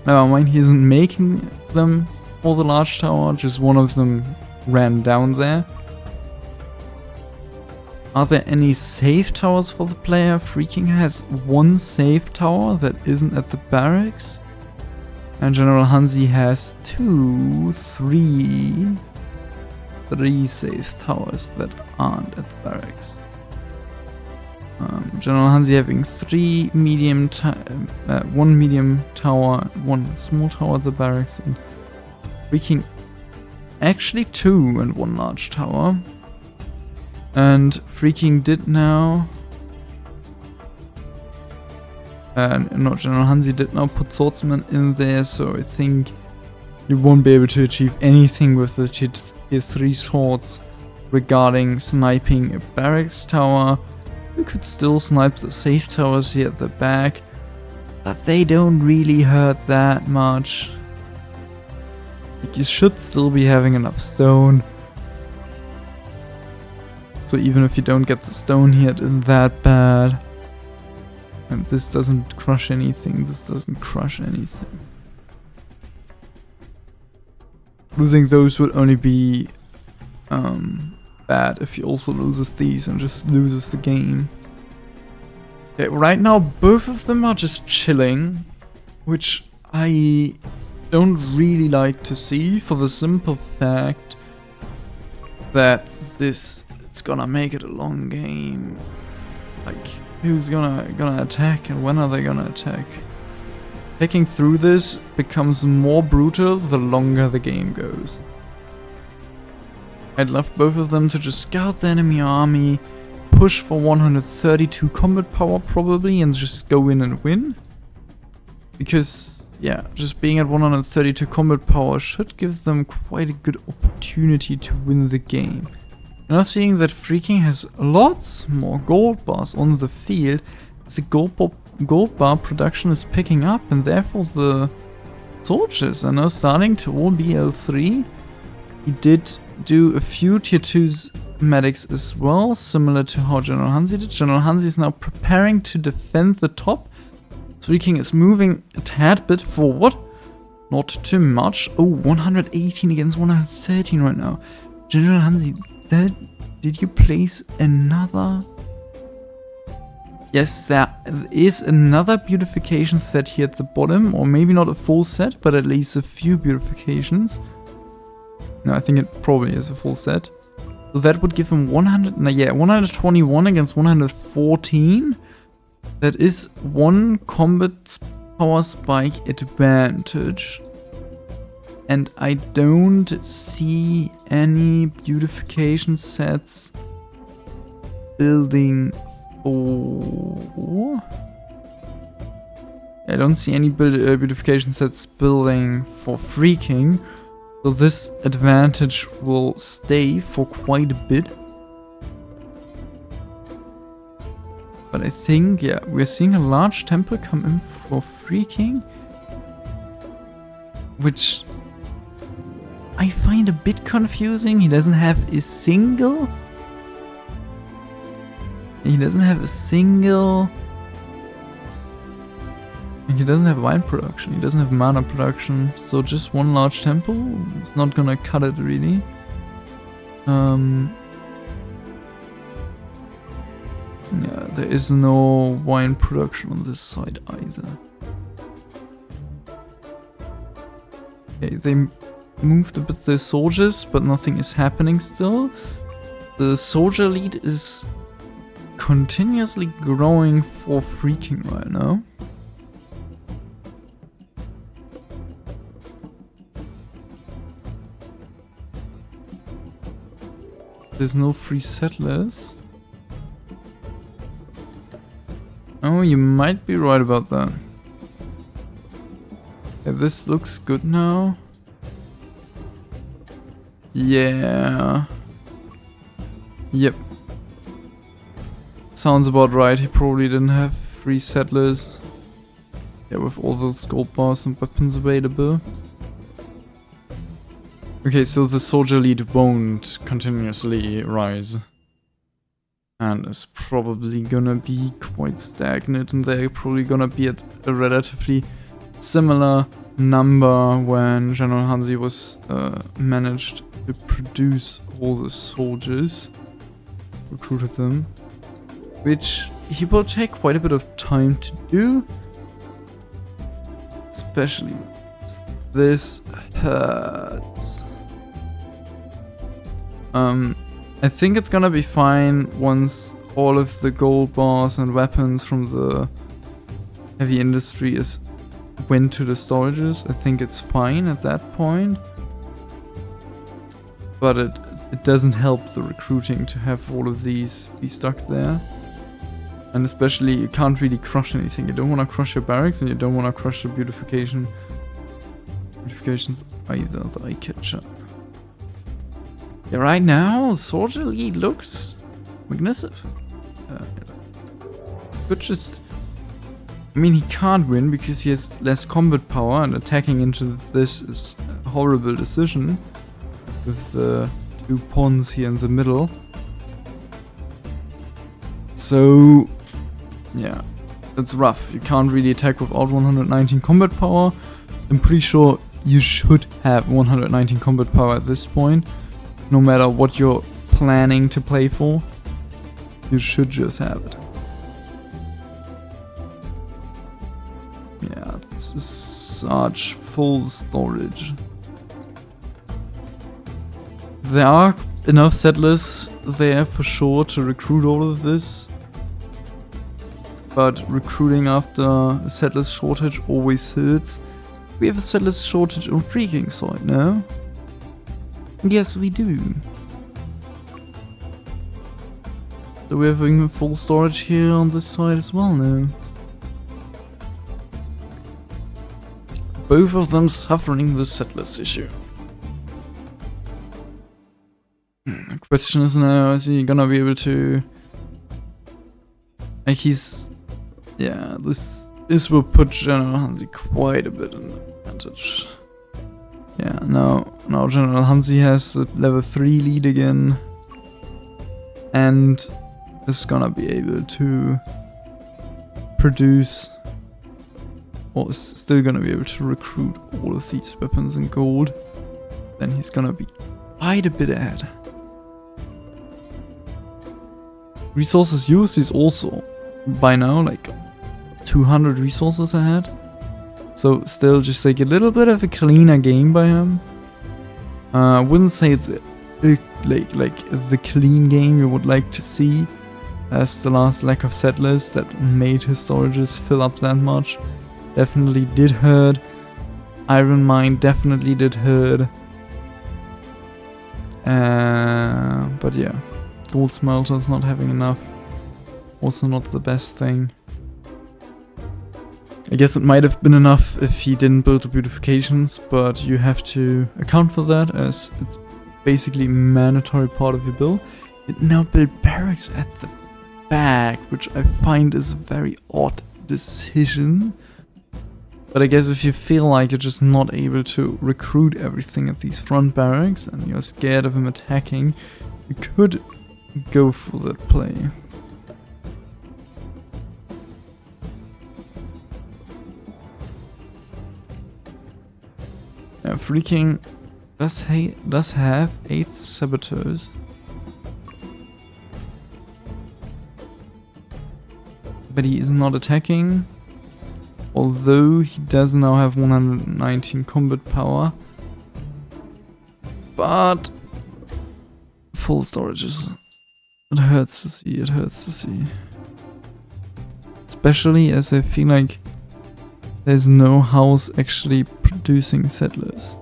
Never mind, he isn't making them for the large tower, just one of them ran down there. Are there any safe towers for the player? Freaking has one safe tower that isn't at the barracks. And GeneralHansi has three safe towers that aren't at the barracks. GeneralHansi having 3 medium, one medium tower, one small tower at the barracks, and freaking actually 2 and 1 large tower. And freaking did now, GeneralHansi did now put swordsmen in there, so I think you won't be able to achieve anything with the tier 3 swords regarding sniping a barracks tower. You could still snipe the safe towers here at the back, but they don't really hurt that much. Like, you should still be having enough stone. So even if you don't get the stone here, it isn't that bad. And this doesn't crush anything, this doesn't crush anything. Losing those would only be bad if he also loses these and just loses the game. Okay, right now both of them are just chilling, which I don't really like to see, for the simple fact that this is gonna make it a long game. Like, who's gonna attack and when are they gonna attack? Attacking through this becomes more brutal the longer the game goes. I'd love both of them to just scout the enemy army, push for 132 combat power probably, and just go in and win. Because, yeah, just being at 132 combat power should give them quite a good opportunity to win the game. Now seeing that freaking has lots more gold bars on the field, the gold bar production is picking up, and therefore the soldiers are now starting to all be L3. He did do a few tier 2's medics as well, similar to how GeneralHansi did. GeneralHansi is now preparing to defend the top. Freaking is moving a tad bit forward. Not too much. Oh, 118 against 113 right now. GeneralHansi, did you place another? Yes, there is another beautification set here at the bottom. Or maybe not a full set, but at least a few beautifications. No, I think it probably is a full set. So that would give him 121 against 114. That is one combat power spike advantage. And I don't see any beautification sets building for... I don't see any beautification sets building for freaking. So this advantage will stay for quite a bit. But I think, yeah, we're seeing a large temple come in for freaking. Which I find a bit confusing. He doesn't have a single... He doesn't have wine production, he doesn't have mana production, so just one large temple is not gonna cut it really. Yeah, there is no wine production on this side either. Okay, they moved a bit their soldiers, but nothing is happening still. The soldier lead is continuously growing for freaking right now. There's no free settlers. Oh, you might be right about that. Yeah, this looks good now. Yeah. Yep. Sounds about right. He probably didn't have free settlers. Yeah, with all those gold bars and weapons available. Okay, so the soldier lead won't continuously rise. And is probably gonna be quite stagnant, and they're probably gonna be at a relatively similar number when GeneralHansi was managed to produce all the soldiers, recruited them, which he will take quite a bit of time to do, especially this hurts. I think it's gonna be fine once all of the gold bars and weapons from the heavy industry went to the storages. I think it's fine at that point. But it doesn't help the recruiting to have all of these be stuck there. And especially you can't really crush anything. You don't want to crush your barracks and you don't want to crush the beautifications either, the eye catcher. Yeah, right now, Soldier Lead looks magnificent. But just... I mean, he can't win because he has less combat power, and attacking into this is a horrible decision. With the two pawns here in the middle. So... yeah, it's rough. You can't really attack without 119 combat power. I'm pretty sure you should have 119 combat power at this point. No matter what you're planning to play for, you should just have it. Yeah, this is such full storage. There are enough settlers there for sure to recruit all of this. But recruiting after a settlers shortage always hurts. We have a settlers shortage on freaking side now. Yes, we do. So we're having full storage here on this side as well now. Both of them suffering the settlers issue. The question is now, is he gonna be able to... like he's... yeah, this will put GeneralHansi quite a bit in advantage. Yeah, now GeneralHansi has the level 3 lead again. And is gonna be able to produce or is still gonna be able to recruit all of these weapons in gold, then he's gonna be quite a bit ahead. Resources used is also by now like 200 resources ahead. So still just like a little bit of a cleaner game by him. I wouldn't say it's like the clean game you would like to see, as the last lack of settlers that made his storages fill up that much definitely did hurt. Iron Mine definitely did hurt. But yeah, gold smelters not having enough, also not the best thing. I guess it might have been enough if he didn't build the beautifications, but you have to account for that as it's basically a mandatory part of your build. It now built barracks at the back, which I find is a very odd decision. But I guess if you feel like you're just not able to recruit everything at these front barracks and you're scared of him attacking, you could go for that play. Yeah, freaking does have 8 saboteurs. But he is not attacking. Although he does now have 119 combat power. But full storages. It hurts to see, it hurts to see. Especially as I feel like there's no house actually producing settlers.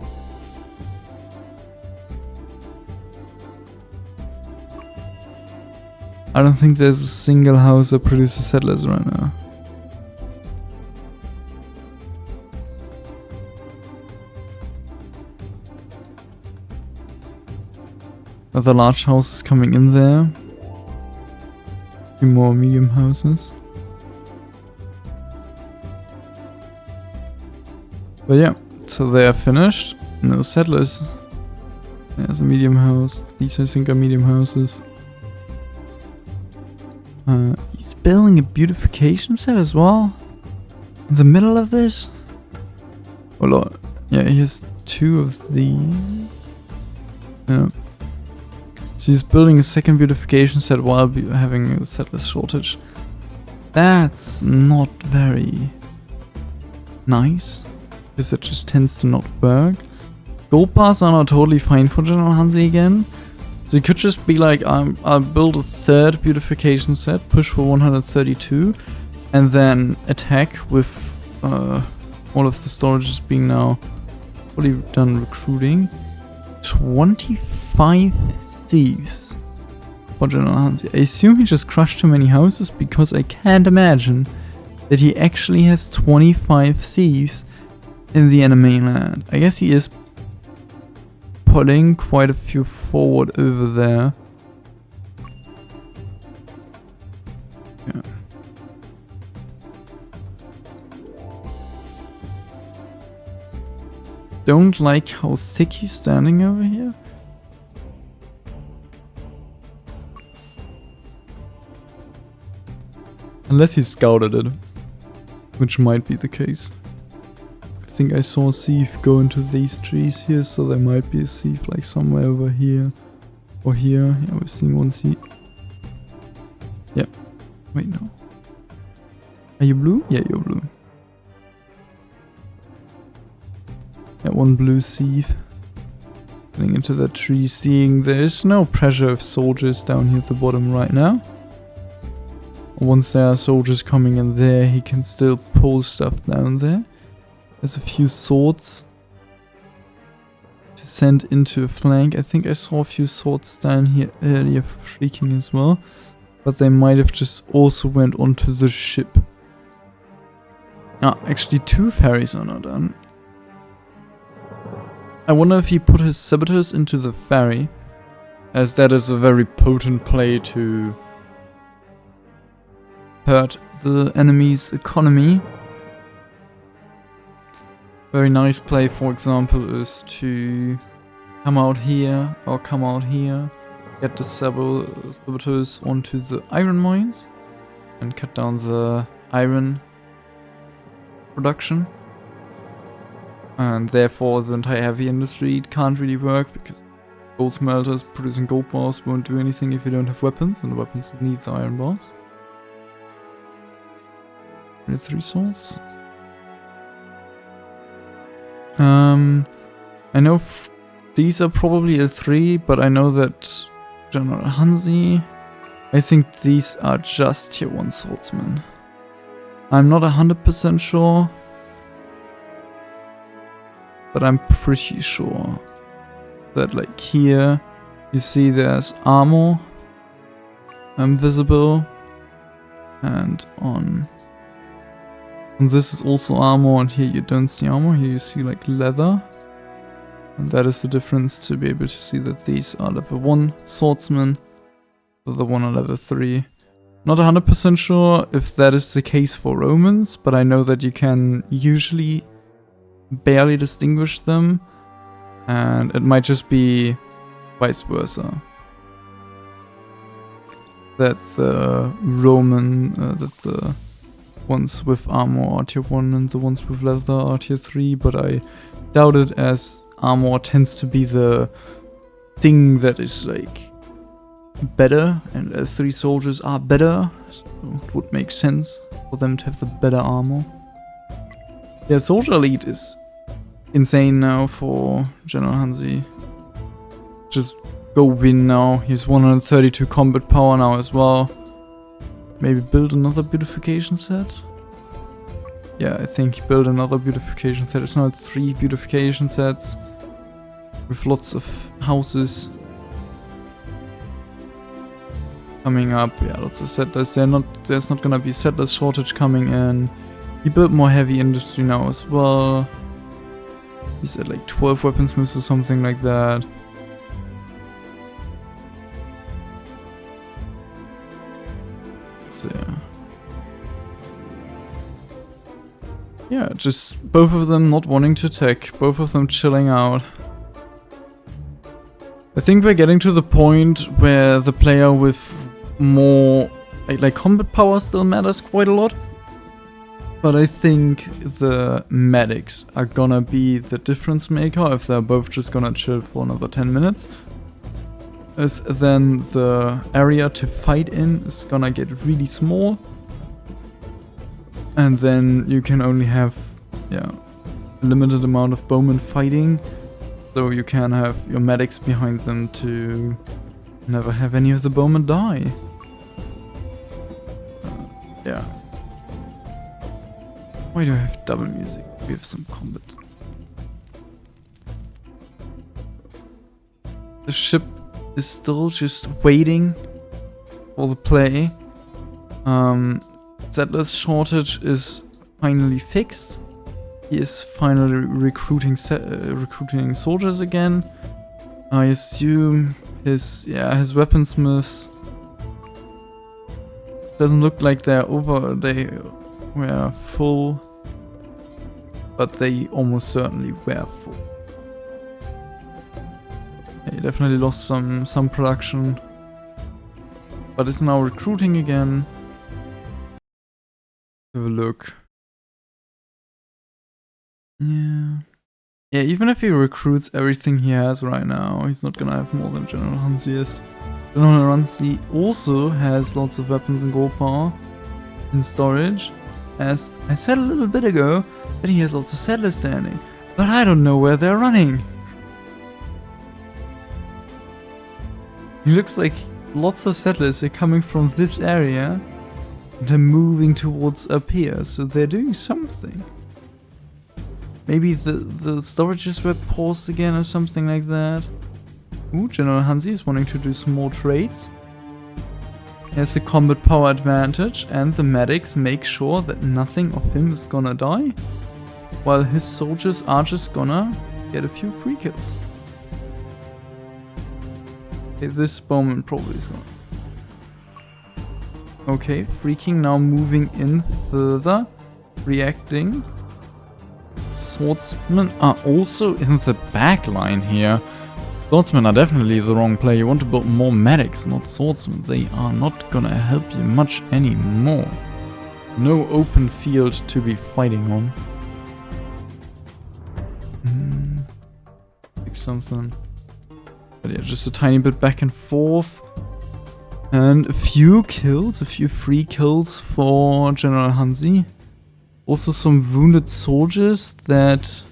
I don't think there's a single house that produces settlers right now. Other large houses coming in there. 2 more medium houses. But yeah, so they are finished. No settlers. There's a medium house. These I think are medium houses. He's building a beautification set as well. In the middle of this. Oh lord. Yeah, he has 2 of these. Yeah. So he's building a second beautification set while having a settlers shortage. That's not very nice, because it just tends to not work. Gold bars are not totally fine for GeneralHansi again. So you could just be like, I'll build a 3rd beautification set, push for 132, and then attack with all of the storages being now fully done recruiting. 25 thieves for GeneralHansi. I assume he just crushed too many houses, because I can't imagine that he actually has 25 thieves in the enemy land. I guess he is putting quite a few forward over there. Yeah. Don't like how thick he's standing over here. Unless he scouted it, which might be the case. I think I saw a sieve go into these trees here, so there might be a sieve like somewhere over here or here. Yeah, we've seen one sieve. Yeah. Wait, no. Are you blue? Yeah, you're blue. Yeah, one blue sieve. Getting into that tree, seeing there's no pressure of soldiers down here at the bottom right now. Once there are soldiers coming in there, he can still pull stuff down there. There's a few swords to send into a flank. I think I saw a few swords down here earlier for freaking as well. But they might have just also went onto the ship. Ah, actually 2 ferries are not done. I wonder if he put his saboteurs into the ferry, as that is a very potent play to hurt the enemy's economy. Very nice play, for example, is to come out here or come out here, get the saboteurs onto the iron mines and cut down the iron production. And therefore the entire heavy industry can't really work, because gold smelters producing gold bars won't do anything if you don't have weapons, and the weapons need the iron bars. The 3 swords. I know these are probably a 3, but I know that GeneralHansi, I think these are just tier 1 swordsmen. I'm not 100% sure, but I'm pretty sure that, like, here you see there's armor visible, and on this is also armor, and here you don't see armor, here you see like leather. And that is the difference, to be able to see that these are level 1 swordsmen, the one on level 3. Not 100% sure if that is the case for Romans, but I know that you can usually barely distinguish them, and it might just be vice versa. That the that the ones with armor are tier 1 and the ones with leather are tier 3, but I doubt it, as armor tends to be the thing that is like better, and L3 soldiers are better, so it would make sense for them to have the better armor. Yeah, Soldier Elite is insane now for GeneralHansi. Just go win now. He's 132 combat power now as well. Maybe build another beautification set? Yeah, I think build another beautification set. It's now 3 beautification sets with lots of houses coming up. Yeah, lots of settlers. There's not gonna be settlers shortage coming in. He built more heavy industry now as well. He's at like 12 weaponsmiths or something like that. So yeah, just both of them not wanting to attack, both of them chilling out. I think we're getting to the point where the player with more like combat power still matters quite a lot. But I think the medics are gonna be the difference maker if they're both just gonna chill for another 10 minutes. As then the area to fight in is gonna get really small. And then you can only have, yeah, a limited amount of bowmen fighting. So you can have your medics behind them to never have any of the bowmen die. Yeah. Why do I have double music? We have some combat. The ship is still just waiting for the play. Settlers shortage is finally fixed. He is finally recruiting soldiers again. I assume his weaponsmiths doesn't look like they were full, but they almost certainly were full. He definitely lost some production, but is now recruiting again. Have a look. Yeah, even if he recruits everything he has right now, he's not gonna have more than GeneralHansi is. GeneralHansi also has lots of weapons and gold power in storage. As I said a little bit ago, that he has lots of settlers standing, but I don't know where they're running. It looks like lots of settlers are coming from this area and are moving towards up here, so they're doing something. Maybe the storages were paused again or something like that. Ooh, GeneralHansi is wanting to do some more trades. He has the combat power advantage, and the medics make sure that nothing of him is gonna die, while his soldiers are just gonna get a few free kills. Okay, this bowman probably is gonna... Okay, freaking now moving in further, reacting. Swordsmen are also in the back line here. Swordsmen are definitely the wrong play. You want to build more medics, not swordsmen. They are not gonna help you much anymore. No open field to be fighting on. Like something. But yeah, just a tiny bit back and forth. And a few kills, a few free kills for GeneralHansi. Also some wounded soldiers that...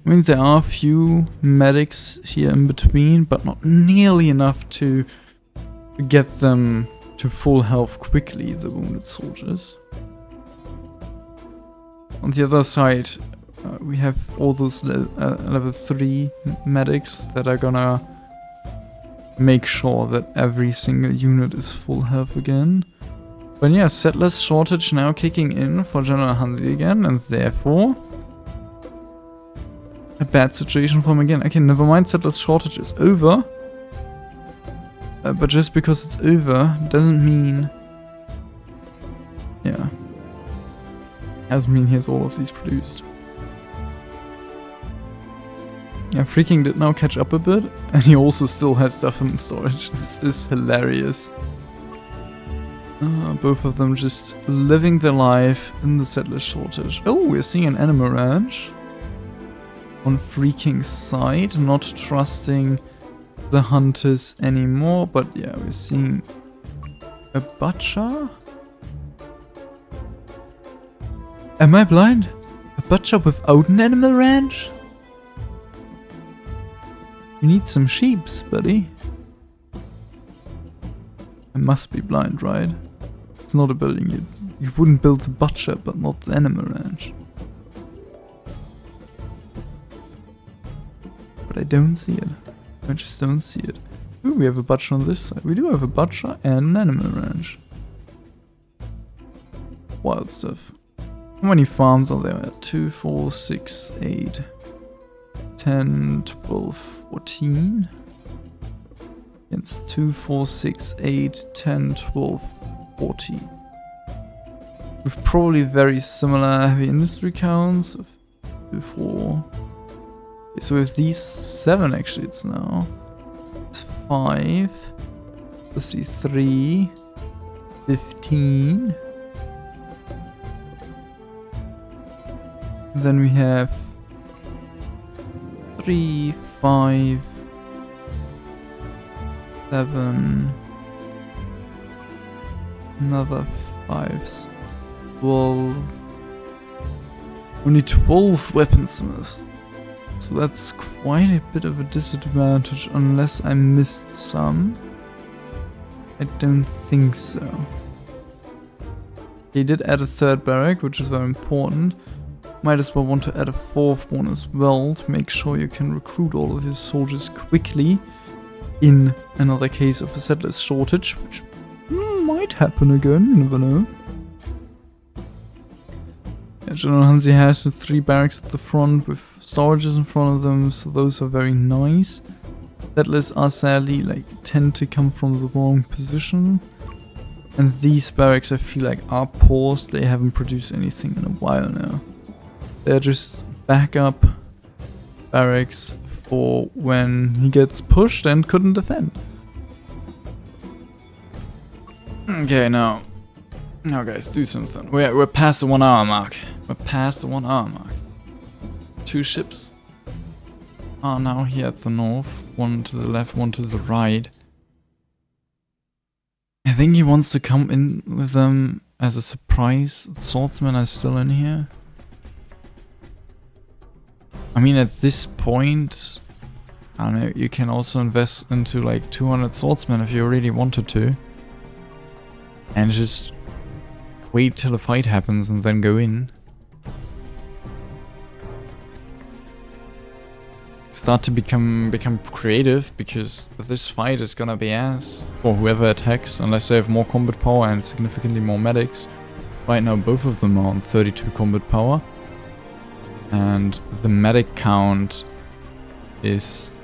I mean, there are a few medics here in between, but not nearly enough to get them to full health quickly, the wounded soldiers. On the other side, we have all those level 3 medics that are gonna make sure that every single unit is full health again. But yeah, settlers shortage now kicking in for GeneralHansi again, and therefore a bad situation for him again. Okay, never mind, settlers shortage is over. But just because it's over doesn't mean... Yeah. Doesn't mean he has all of these produced. Yeah, Freaking did now catch up a bit, and he also still has stuff in storage. This is hilarious. Both of them just living their life in the settler shortage. Oh, we're seeing an animal ranch on Freaking's side, not trusting the hunters anymore, but yeah, we're seeing a butcher. Am I blind? A butcher without an animal ranch? You need some sheeps, buddy. I must be blind, right? It's not a building. You wouldn't build the butcher, but not the animal ranch. But I don't see it. I just don't see it. Ooh, we have a butcher on this side. We do have a butcher and an animal ranch. Wild stuff. How many farms are there? 2, 4, 6, 8, 10, 12, 14. It's 2, 4, 6, 8, 10, 12, 14. With probably very similar heavy industry counts of 2, 4. Okay, so with these 7 actually it's now. It's 5. Let's see, 3, 15. Then we have 3, 5, 7, another 5, 12, only 12 weaponsmiths. So that's quite a bit of a disadvantage unless I missed some. I don't think so. He did add a 3rd barrack, which is very important. Might as well want to add a 4th one as well to make sure you can recruit all of his soldiers quickly in another case of a settlers shortage, which might happen again, you never know. Yeah, GeneralHansi has the 3 barracks at the front with storages in front of them, so those are very nice. Settlers are sadly tend to come from the wrong position. And these barracks I feel like are paused, they haven't produced anything in a while now. They're just backup barracks for when he gets pushed and couldn't defend. Okay, now guys, do something. We're past the 1 hour mark. We're past the 1 hour mark. 2 ships are now here at the north. 1 to the left, 1 to the right. I think he wants to come in with them as a surprise. The swordsmen are still in here. I mean, at this point, I don't know, you can also invest into 200 swordsmen if you really wanted to. And just wait till a fight happens and then go in. Start to become creative, because this fight is gonna be ass for whoever attacks, unless they have more combat power and significantly more medics. Right now both of them are on 32 combat power. And the medic count is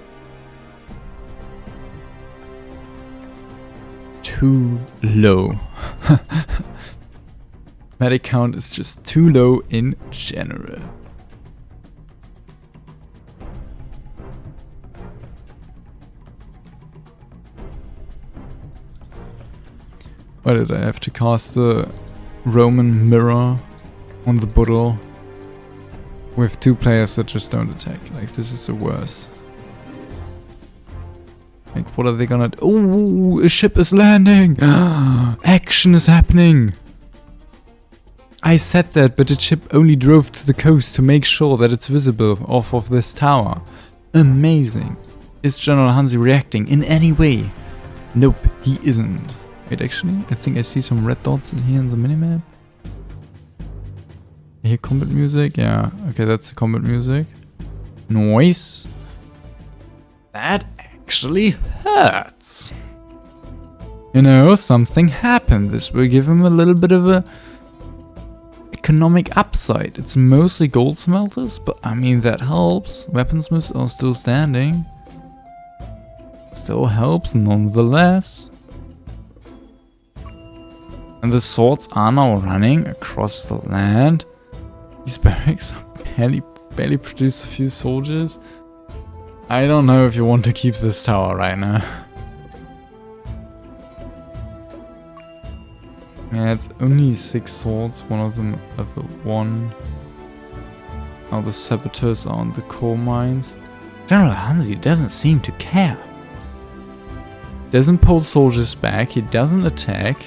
too low. Medic count is just too low in general. Why did I have to cast the Roman mirror on the Buddle with 2 players that just don't attack. Like, this is the worst. Like, what are they gonna do? Oh, a ship is landing! Action is happening! I said that, but the ship only drove to the coast to make sure that it's visible off of this tower. Amazing. Is GeneralHansi reacting in any way? Nope, he isn't. Wait, actually, I think I see some red dots in here in the minimap. I hear combat music? Yeah, okay, that's the combat music. Noise. That actually hurts. You know, something happened. This will give him a little bit of a economic upside. It's mostly gold smelters, but I mean, that helps. Weaponsmiths are still standing. Still helps nonetheless. And the swords are now running across the land. These barracks barely produce a few soldiers. I don't know if you want to keep this tower right now. Yeah, it's only 6 swords, one of them level 1. Now the saboteurs are on the coal mines. GeneralHansi doesn't seem to care. Doesn't pull soldiers back, he doesn't attack.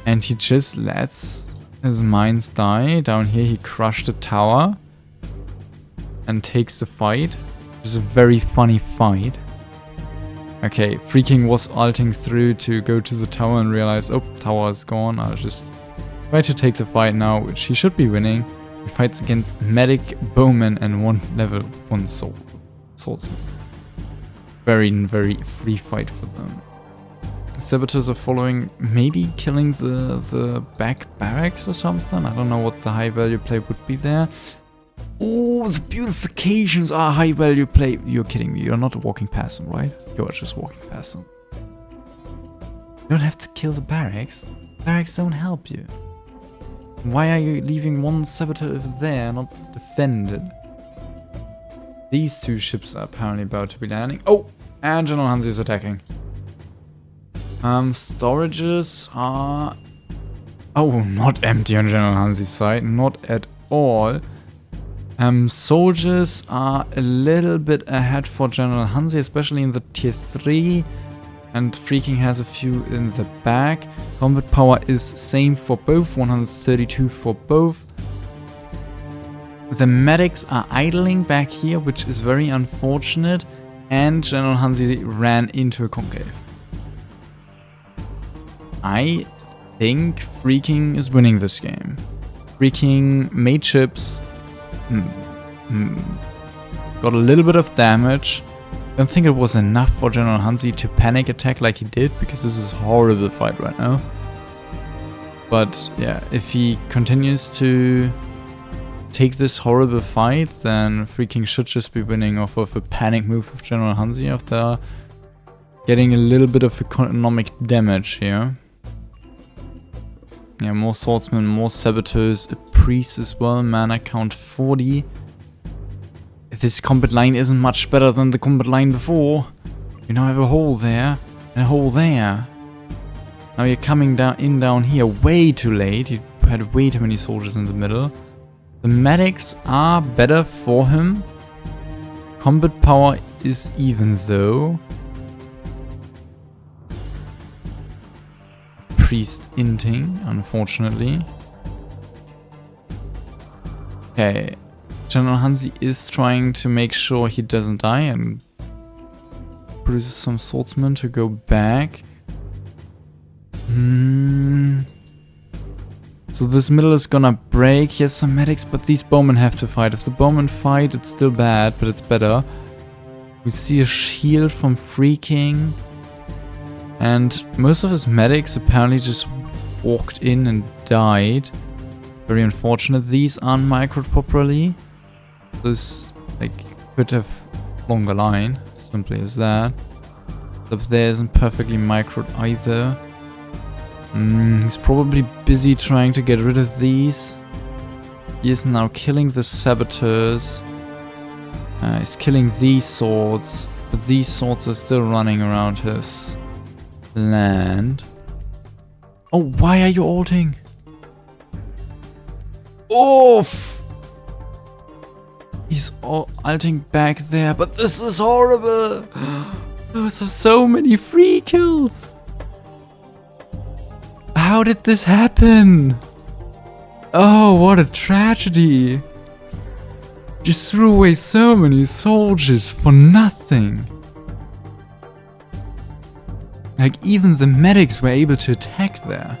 And he just lets his mines die. Down here he crushed a tower. And takes the fight. It's a very funny fight. Okay, Freaking was ulting through to go to the tower and realize, oh, tower is gone. I'll just try to take the fight now, which he should be winning. He fights against medic, bowman, and 1 level 1 swordsman. Very free fight for them. Saboteurs are following, maybe killing the back barracks or something. I don't know what the high value play would be there. Oh, the beautifications are high value play. You're kidding me. You're not walking past them, right? You're just walking past them. You don't have to kill the barracks. Barracks don't help you. Why are you leaving 1 saboteur over there, not defended? These 2 ships are apparently about to be landing. Oh, and GeneralHansi is attacking. Storages are... Oh, not empty on GeneralHansi's side. Not at all. Soldiers are a little bit ahead for GeneralHansi, especially in the tier 3. And Freaking has a few in the back. Combat power is same for both, 132 for both. The medics are idling back here, which is very unfortunate. And GeneralHansi ran into a concave. I think Freaking is winning this game. Freaking made chips. Got a little bit of damage. Don't think it was enough for GeneralHansi to panic attack like he did, because this is a horrible fight right now. But yeah, if he continues to take this horrible fight, then Freaking should just be winning off of a panic move of GeneralHansi after getting a little bit of economic damage here. Yeah, more swordsmen, more saboteurs, a priest as well, mana count 40. This combat line isn't much better than the combat line before. You now have a hole there, and a hole there. Now you're coming down here way too late. You had way too many soldiers in the middle. The medics are better for him. Combat power is even though. Priest inting, unfortunately. Okay. GeneralHansi is trying to make sure he doesn't die and produces some swordsmen to go back. So this middle is gonna break. He has some medics, but these bowmen have to fight. If the bowmen fight, it's still bad, but it's better. We see a shield from Freaking. And most of his medics apparently just walked in and died. Very unfortunate. These aren't microed properly. This, like, could have longer line. Simply as that. Up there isn't perfectly microed either. He's probably busy trying to get rid of these. He is now killing the saboteurs. He's killing these swords. But these swords are still running around his land. Oh, why are you ulting? Oof! He's all ulting back there, but this is horrible! Those are so many free kills! How did this happen? Oh, what a tragedy! Just threw away so many soldiers for nothing. Like, even the medics were able to attack there,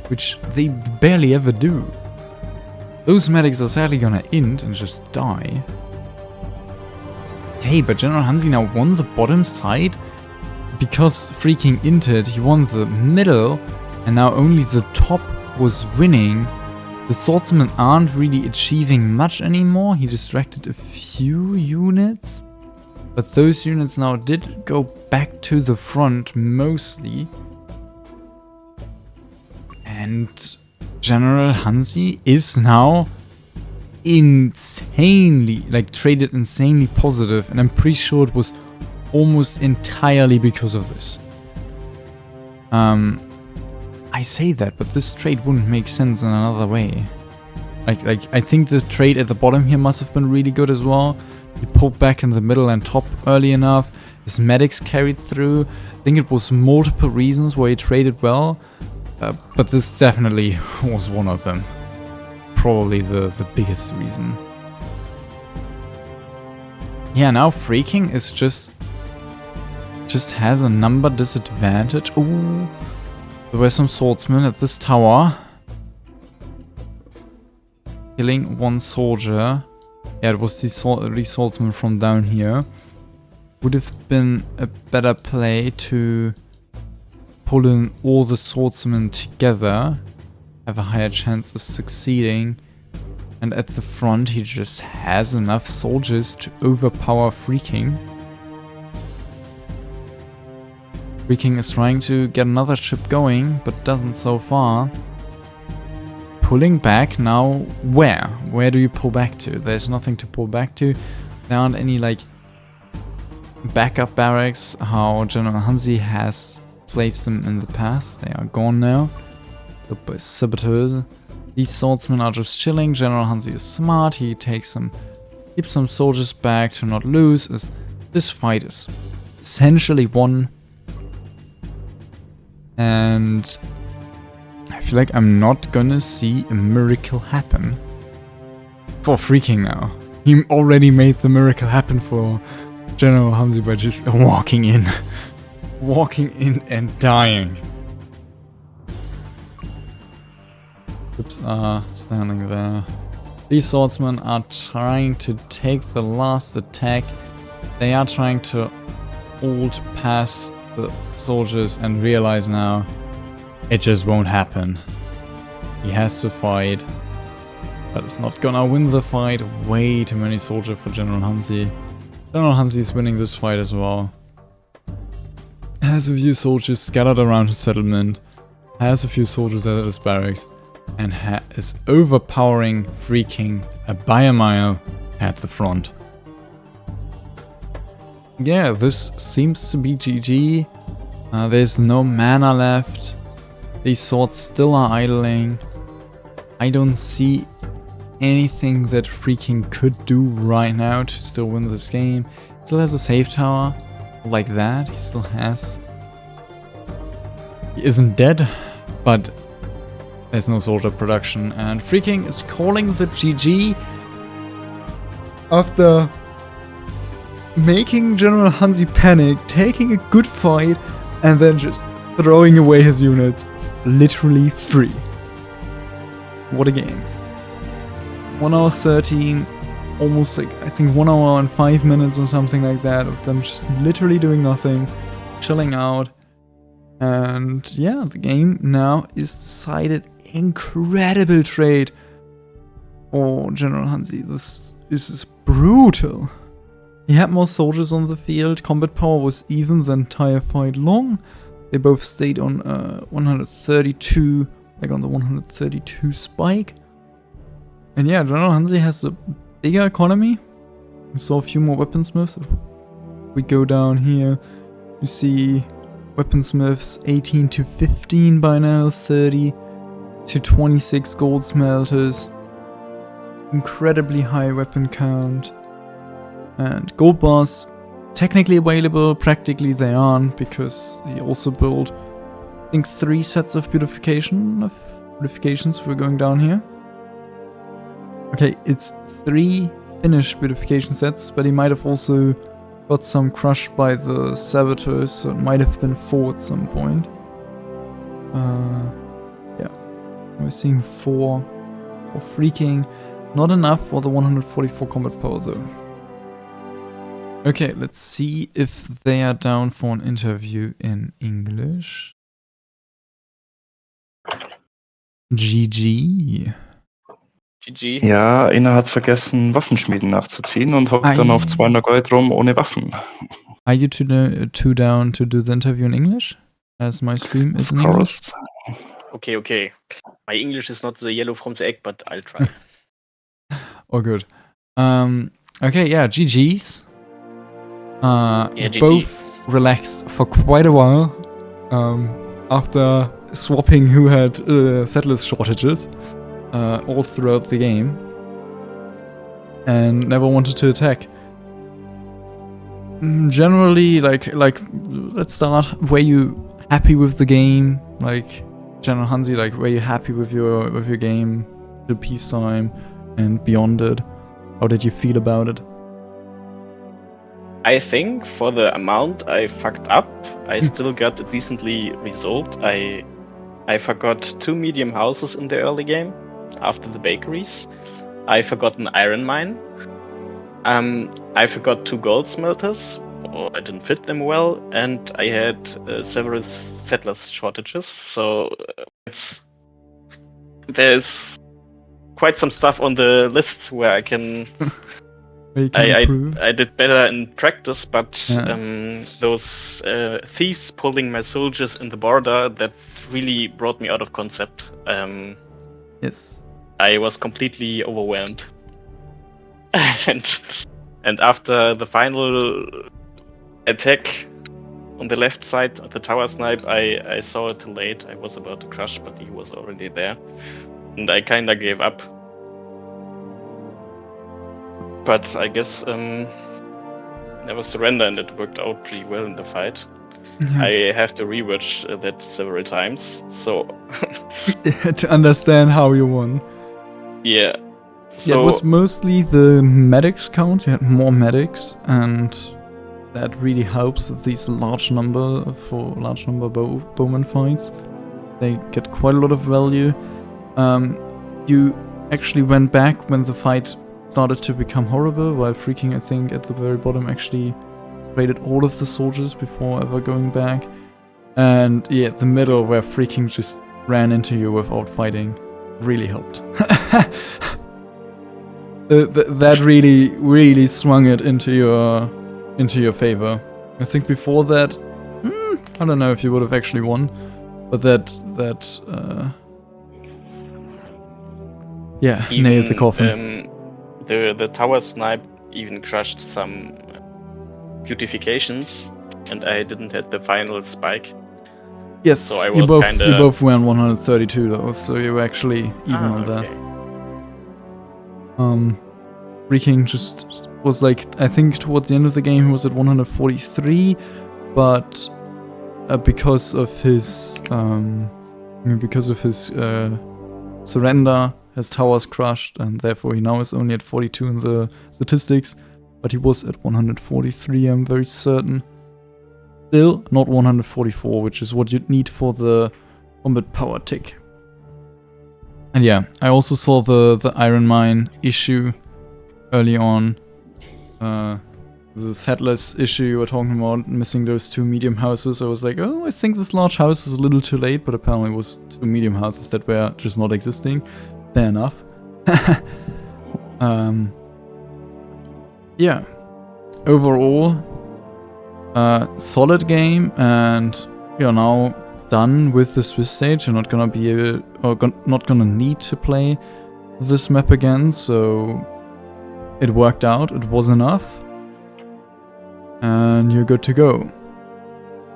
which they barely ever do. Those medics are sadly gonna int and just die. Hey, but GeneralHansi now won the bottom side because freaking inted. He won the middle, and now only the top was winning. The swordsmen aren't really achieving much anymore. He distracted a few units, but those units now did go back to the front mostly. And GeneralHansi is now insanely, like, traded insanely positive, and I'm pretty sure it was almost entirely because of this. I say that, but this trade wouldn't make sense in another way. Like I think the trade at the bottom here must have been really good as well. He pulled back in the middle and top early enough. His medics carried through. I think it was multiple reasons why he traded well, but this definitely was one of them. Probably the biggest reason. Yeah, now freaking is just has a number disadvantage. Ooh. There were some swordsmen at this tower. Killing one soldier. Yeah, it was the swordsman from down here. Would have been a better play to pull in all the swordsmen together. Have a higher chance of succeeding. And at the front he just has enough soldiers to overpower freaking. Freaking is trying to get another ship going, but doesn't so far. Pulling back now, where? Where do you pull back to? There's nothing to pull back to. There aren't any, like, backup barracks, how GeneralHansi has placed them in the past. They are gone now. Built by saboteurs. These swordsmen are just chilling. GeneralHansi is smart. He keeps some soldiers back to not lose, as this fight is essentially won. And I feel like I'm not gonna see a miracle happen for freaking now. He already made the miracle happen for GeneralHansi by just walking in. Walking in and dying. Troops are standing there. These swordsmen are trying to take the last attack. They are trying to ult past the soldiers and realize now it just won't happen. He has to fight, but it's not gonna win the fight. Way too many soldiers for GeneralHansi. GeneralHansi is winning this fight as well. Has a few soldiers scattered around his settlement, has a few soldiers at his barracks, and is overpowering freaking by a mile at the front. Yeah, this seems to be GG. There's no mana left. These swords still are idling. I don't see anything that freaking could do right now to still win this game. Still has a save tower like that. He still has. He isn't dead, but there's no soldier production, and freaking is calling the GG after making GeneralHansi panic, taking a good fight, and then just throwing away his units literally free. What a game. 1 hour 13, almost like, I think 1 hour and 5 minutes or something like that, of them just literally doing nothing, chilling out. And yeah, the game now is decided. Incredible trade for GeneralHansi. This is brutal. He had more soldiers on the field. Combat power was even the entire fight long. They both stayed on 132, like on the 132 spike. And yeah, GeneralHansi has a bigger economy. We saw a few more weaponsmiths. We go down here, you see weaponsmiths 18 to 15 by now, 30 to 26 gold smelters. incredibly high weapon count. And gold bars, technically available, practically they aren't, because he also built, I think, 3 sets of beautifications. We're going down here. Okay, it's 3 finished beautification sets, but he might have also got some crushed by the saboteurs, so it might have been 4 at some point. Yeah, we're seeing 4 for freaking. Not enough for the 144 combat power though. Okay, let's see if they are down for an interview in English. GG. GG. Ja, einer hat vergessen, Waffenschmieden nachzuziehen und hockt dann auf 200 Gold rum ohne Waffen. Are you two down to do the interview in English? As my stream is in English? Okay. My English is not the yellow from the egg, but I'll try. Oh, good. Okay, yeah, GG's. GG. Both relaxed for quite a while. After swapping who had settlers shortages all throughout the game. And never wanted to attack. Generally, like, let's start. Were you happy with the game? Like, GeneralHansi, like, were you happy with your game, the peacetime, and beyond it? How did you feel about it? I think for the amount I fucked up, I still got a decently result. I forgot 2 medium houses in the early game after the bakeries. I forgot an iron mine. I forgot 2 gold smelters, or I didn't fit them well, and I had several settlers shortages. So there's quite some stuff on the list where I can. I did better in practice, but those thieves pulling my soldiers in the border, that really brought me out of concept. Yes. I was completely overwhelmed. and after the final attack on the left side of the tower snipe, I saw it too late. I was about to crush, but he was already there. And I kinda gave up. But I guess never surrender, and it worked out pretty well in the fight. Yeah. I have to rewatch that several times, so to understand how you won. Yeah. So it was mostly the medics count. You had more medics, and that really helps with these large number bowman fights. They get quite a lot of value. You actually went back when the fight started to become horrible, while freaking, I think, at the very bottom actually raided all of the soldiers before ever going back. And yeah, the middle where freaking just ran into you without fighting really helped. That really swung it into your favor. I think before that, I don't know if you would have actually won, but even, nailed the coffin. The tower snipe even crushed some beautifications, and I didn't have the final spike. Yes, so I you was both were on 132 though, so you were actually even on that. Freaking just was like, I think towards the end of the game he was at 143, but because of his surrender, his towers crushed, and therefore he now is only at 42 in the statistics, but he was at 143, I'm very certain. Still not 144, which is what you'd need for the combat power tick. And yeah, I also saw the iron mine issue early on. The settlers issue you were talking about, missing those 2 medium houses. I was like, oh, I think this large house is a little too late, but apparently it was 2 medium houses that were just not existing. Fair enough. Yeah. Overall, solid game, and you're now done with the Swiss stage. You're not gonna be able, or not gonna need to play this map again, so it worked out. It was enough, and you're good to go.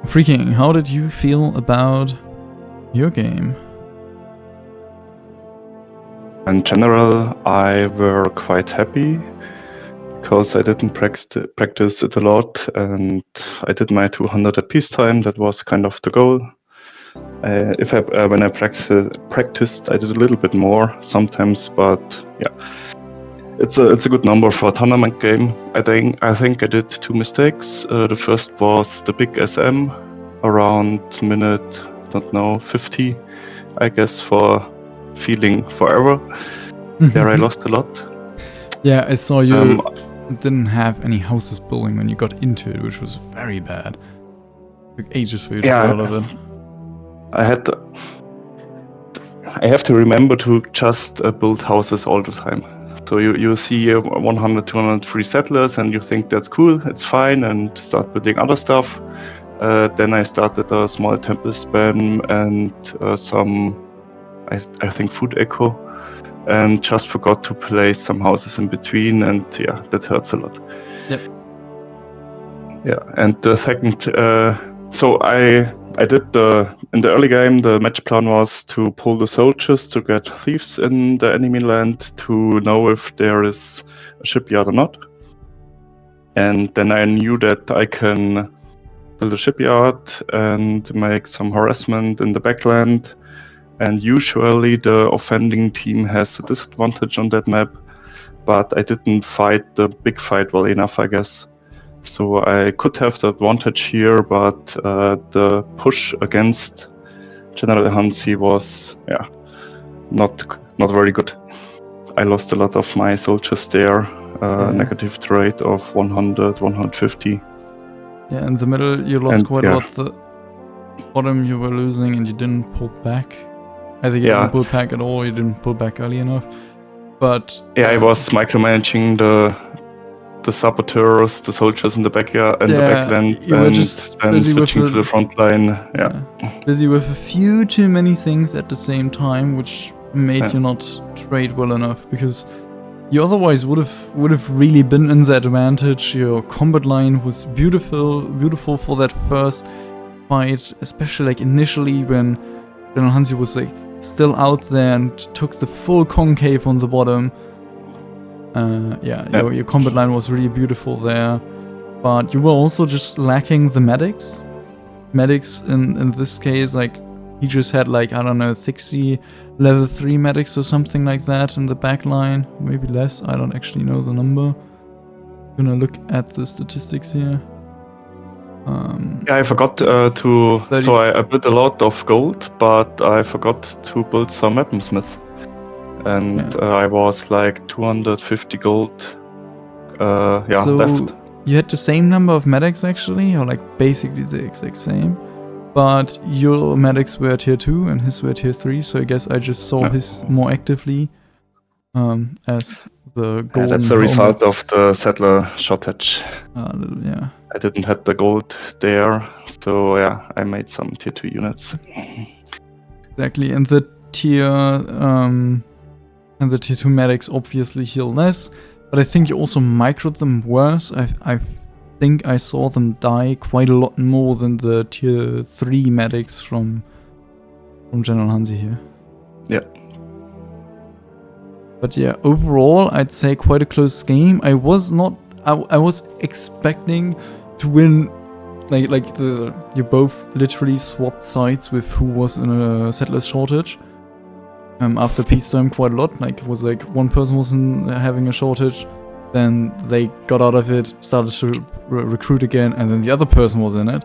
Freaking, how did you feel about your game? In general, I were quite happy because I didn't practice it a lot, and I did my 200 at peacetime. That was kind of the goal. When I practiced, I did a little bit more sometimes, but yeah, it's a good number for a tournament game. I think I did 2 mistakes. The first was the big SM around minute 50, I guess, for feeling forever. There I lost a lot. Yeah, I saw you didn't have any houses building when you got into it, which was very bad. Took ages for you to get out of it. I have to remember to just build houses all the time. So you see 100, 200 free settlers and you think that's cool, it's fine, and start building other stuff. Then I started a small temple spam and some, I think, food echo, and just forgot to place some houses in between, and yeah, that hurts a lot. Yep. Yeah, and the second, so I did in the early game, the match plan was to pull the soldiers to get thieves in the enemy land to know if there is a shipyard or not. And then I knew that I can build a shipyard and make some harassment in the backland. And usually the offending team has a disadvantage on that map, but I didn't fight the big fight well enough, I guess. So I could have the advantage here, but the push against GeneralHansi was, not very good. I lost a lot of my soldiers there, negative trade of 100, 150. Yeah, in the middle you lost quite a lot. The bottom you were losing and you didn't pull back. I think you didn't pull back at all, you didn't pull back early enough. But I was micromanaging the saboteurs, the soldiers in the backyard and the backland, you were just then switching to the front line. Busy with a few too many things at the same time, which made you not trade well enough, because you otherwise would have really been in the advantage. Your combat line was beautiful for that first fight, especially like initially when GeneralHansi was like still out there and took the full concave on the bottom. Your combat line was really beautiful there, but you were also just lacking the medics. Medics in this case, like he just had like, I don't know, 60 level 3 medics or something like that in the back line, maybe less. I don't actually know the number. I'm gonna look at the statistics here. I forgot to. So I built a lot of gold, but I forgot to build some weaponsmith. And I was like 250 gold. So left. You had the same number of medics actually, or like basically the exact same. But your medics were tier 2 and his were tier 3, so I guess I just saw his more actively as the golden that's a result of the settler shortage. I didn't have the gold there, so I made some tier 2 units. Exactly, and the tier 2 medics obviously heal less, but I think you also microed them worse. I think I saw them die quite a lot more than the tier 3 medics from GeneralHansi here. Yeah. But yeah, overall I'd say quite a close game. I was expecting to win, you both literally swapped sides with who was in a settlers shortage. After peacetime quite a lot, like it was like one person wasn't having a shortage, then they got out of it, started to recruit again, and then the other person was in it.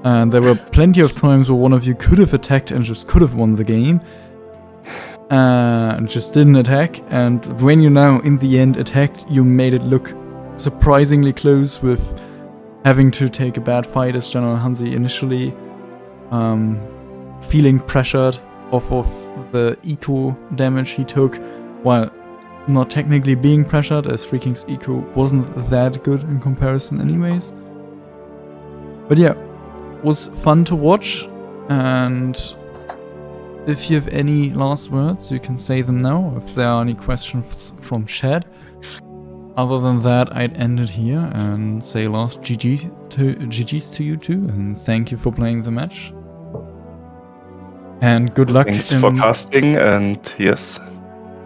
And there were plenty of times where one of you could have attacked and just could have won the game, and just didn't attack. And when you now in the end attacked, you made it look surprisingly close, with having to take a bad fight as GeneralHansi initially, feeling pressured off of the eco damage he took, while not technically being pressured, as Freaking's eco wasn't that good in comparison anyways. But yeah, was fun to watch, and if you have any last words, you can say them now, if there are any questions from chat. Other than that, I'd end it here and say last GG's to you too, and thank you for playing the match. And good luck. Thanks for casting, and yes.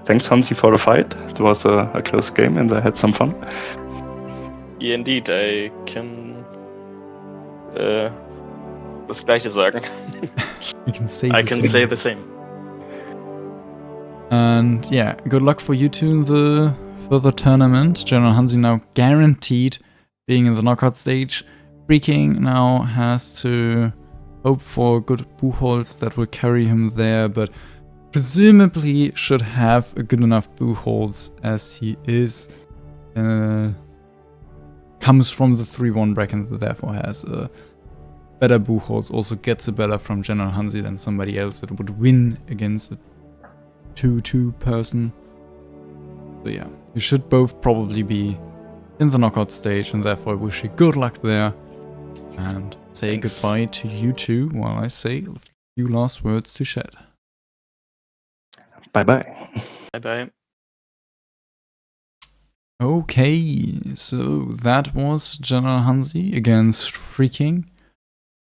thanks, Hansi, for the fight. It was a close game and I had some fun. Yeah, indeed, I can das Gleiche sagen. You can say I the can same. say the same. And yeah, good luck for you two in the further tournament. GeneralHansi now guaranteed being in the knockout stage. Freaking now has to hope for good Buchholz that will carry him there, but presumably should have a good enough Buchholz as he is. Comes from the 3-1 bracket and therefore has a better Buchholz. Also gets a better from GeneralHansi than somebody else that would win against a 2-2 person. So yeah, you should both probably be in the knockout stage, and therefore I wish you good luck there. And say Thanks. goodbye to you two while I say a few last words to Shed. Bye-bye. Bye-bye. Okay, so that was GeneralHansi against Freaking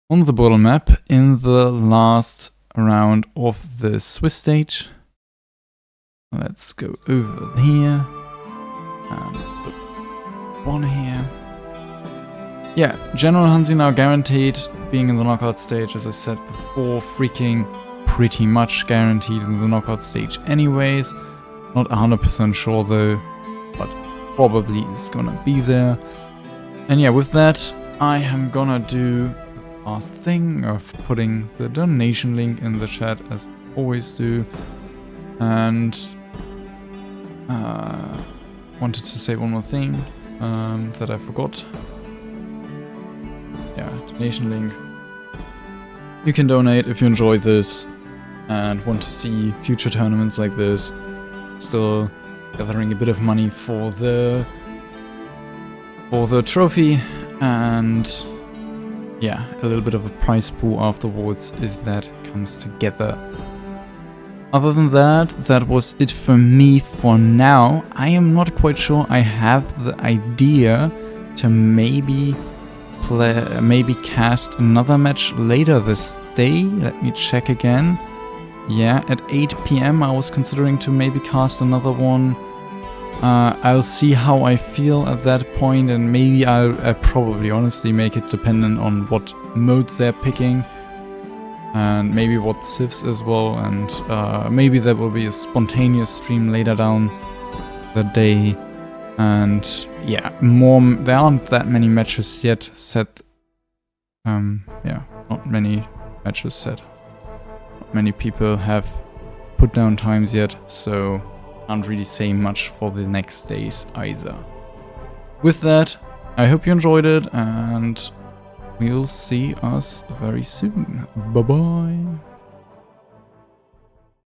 on the bottle map in the last round of the Swiss stage. Let's go over here and put one here. Yeah, GeneralHansi now guaranteed being in the knockout stage, as I said before. Freaking pretty much guaranteed in the knockout stage anyways. Not 100% sure though, but probably is gonna be there. And yeah, with that, I am gonna do the last thing of putting the donation link in the chat, as I always do. And wanted to say one more thing that I forgot. Yeah, donation link. You can donate if you enjoy this and want to see future tournaments like this. Still gathering a bit of money for the trophy, and yeah, a little bit of a prize pool afterwards if that comes together. Other than that, that was it for me for now. I am not quite sure. I have the idea to maybe cast another match later this day. Let me check again. Yeah, at 8 PM I was considering to maybe cast another one. I'll see how I feel at that point, and maybe I'll probably honestly make it dependent on what mode they're picking, and maybe what civs as well, and maybe there will be a spontaneous stream later down the day. And yeah, there aren't that many matches yet set. Yeah, not many matches set. Not many people have put down times yet, so can't really say much for the next days either. With that, I hope you enjoyed it, and we'll see us very soon. Bye bye.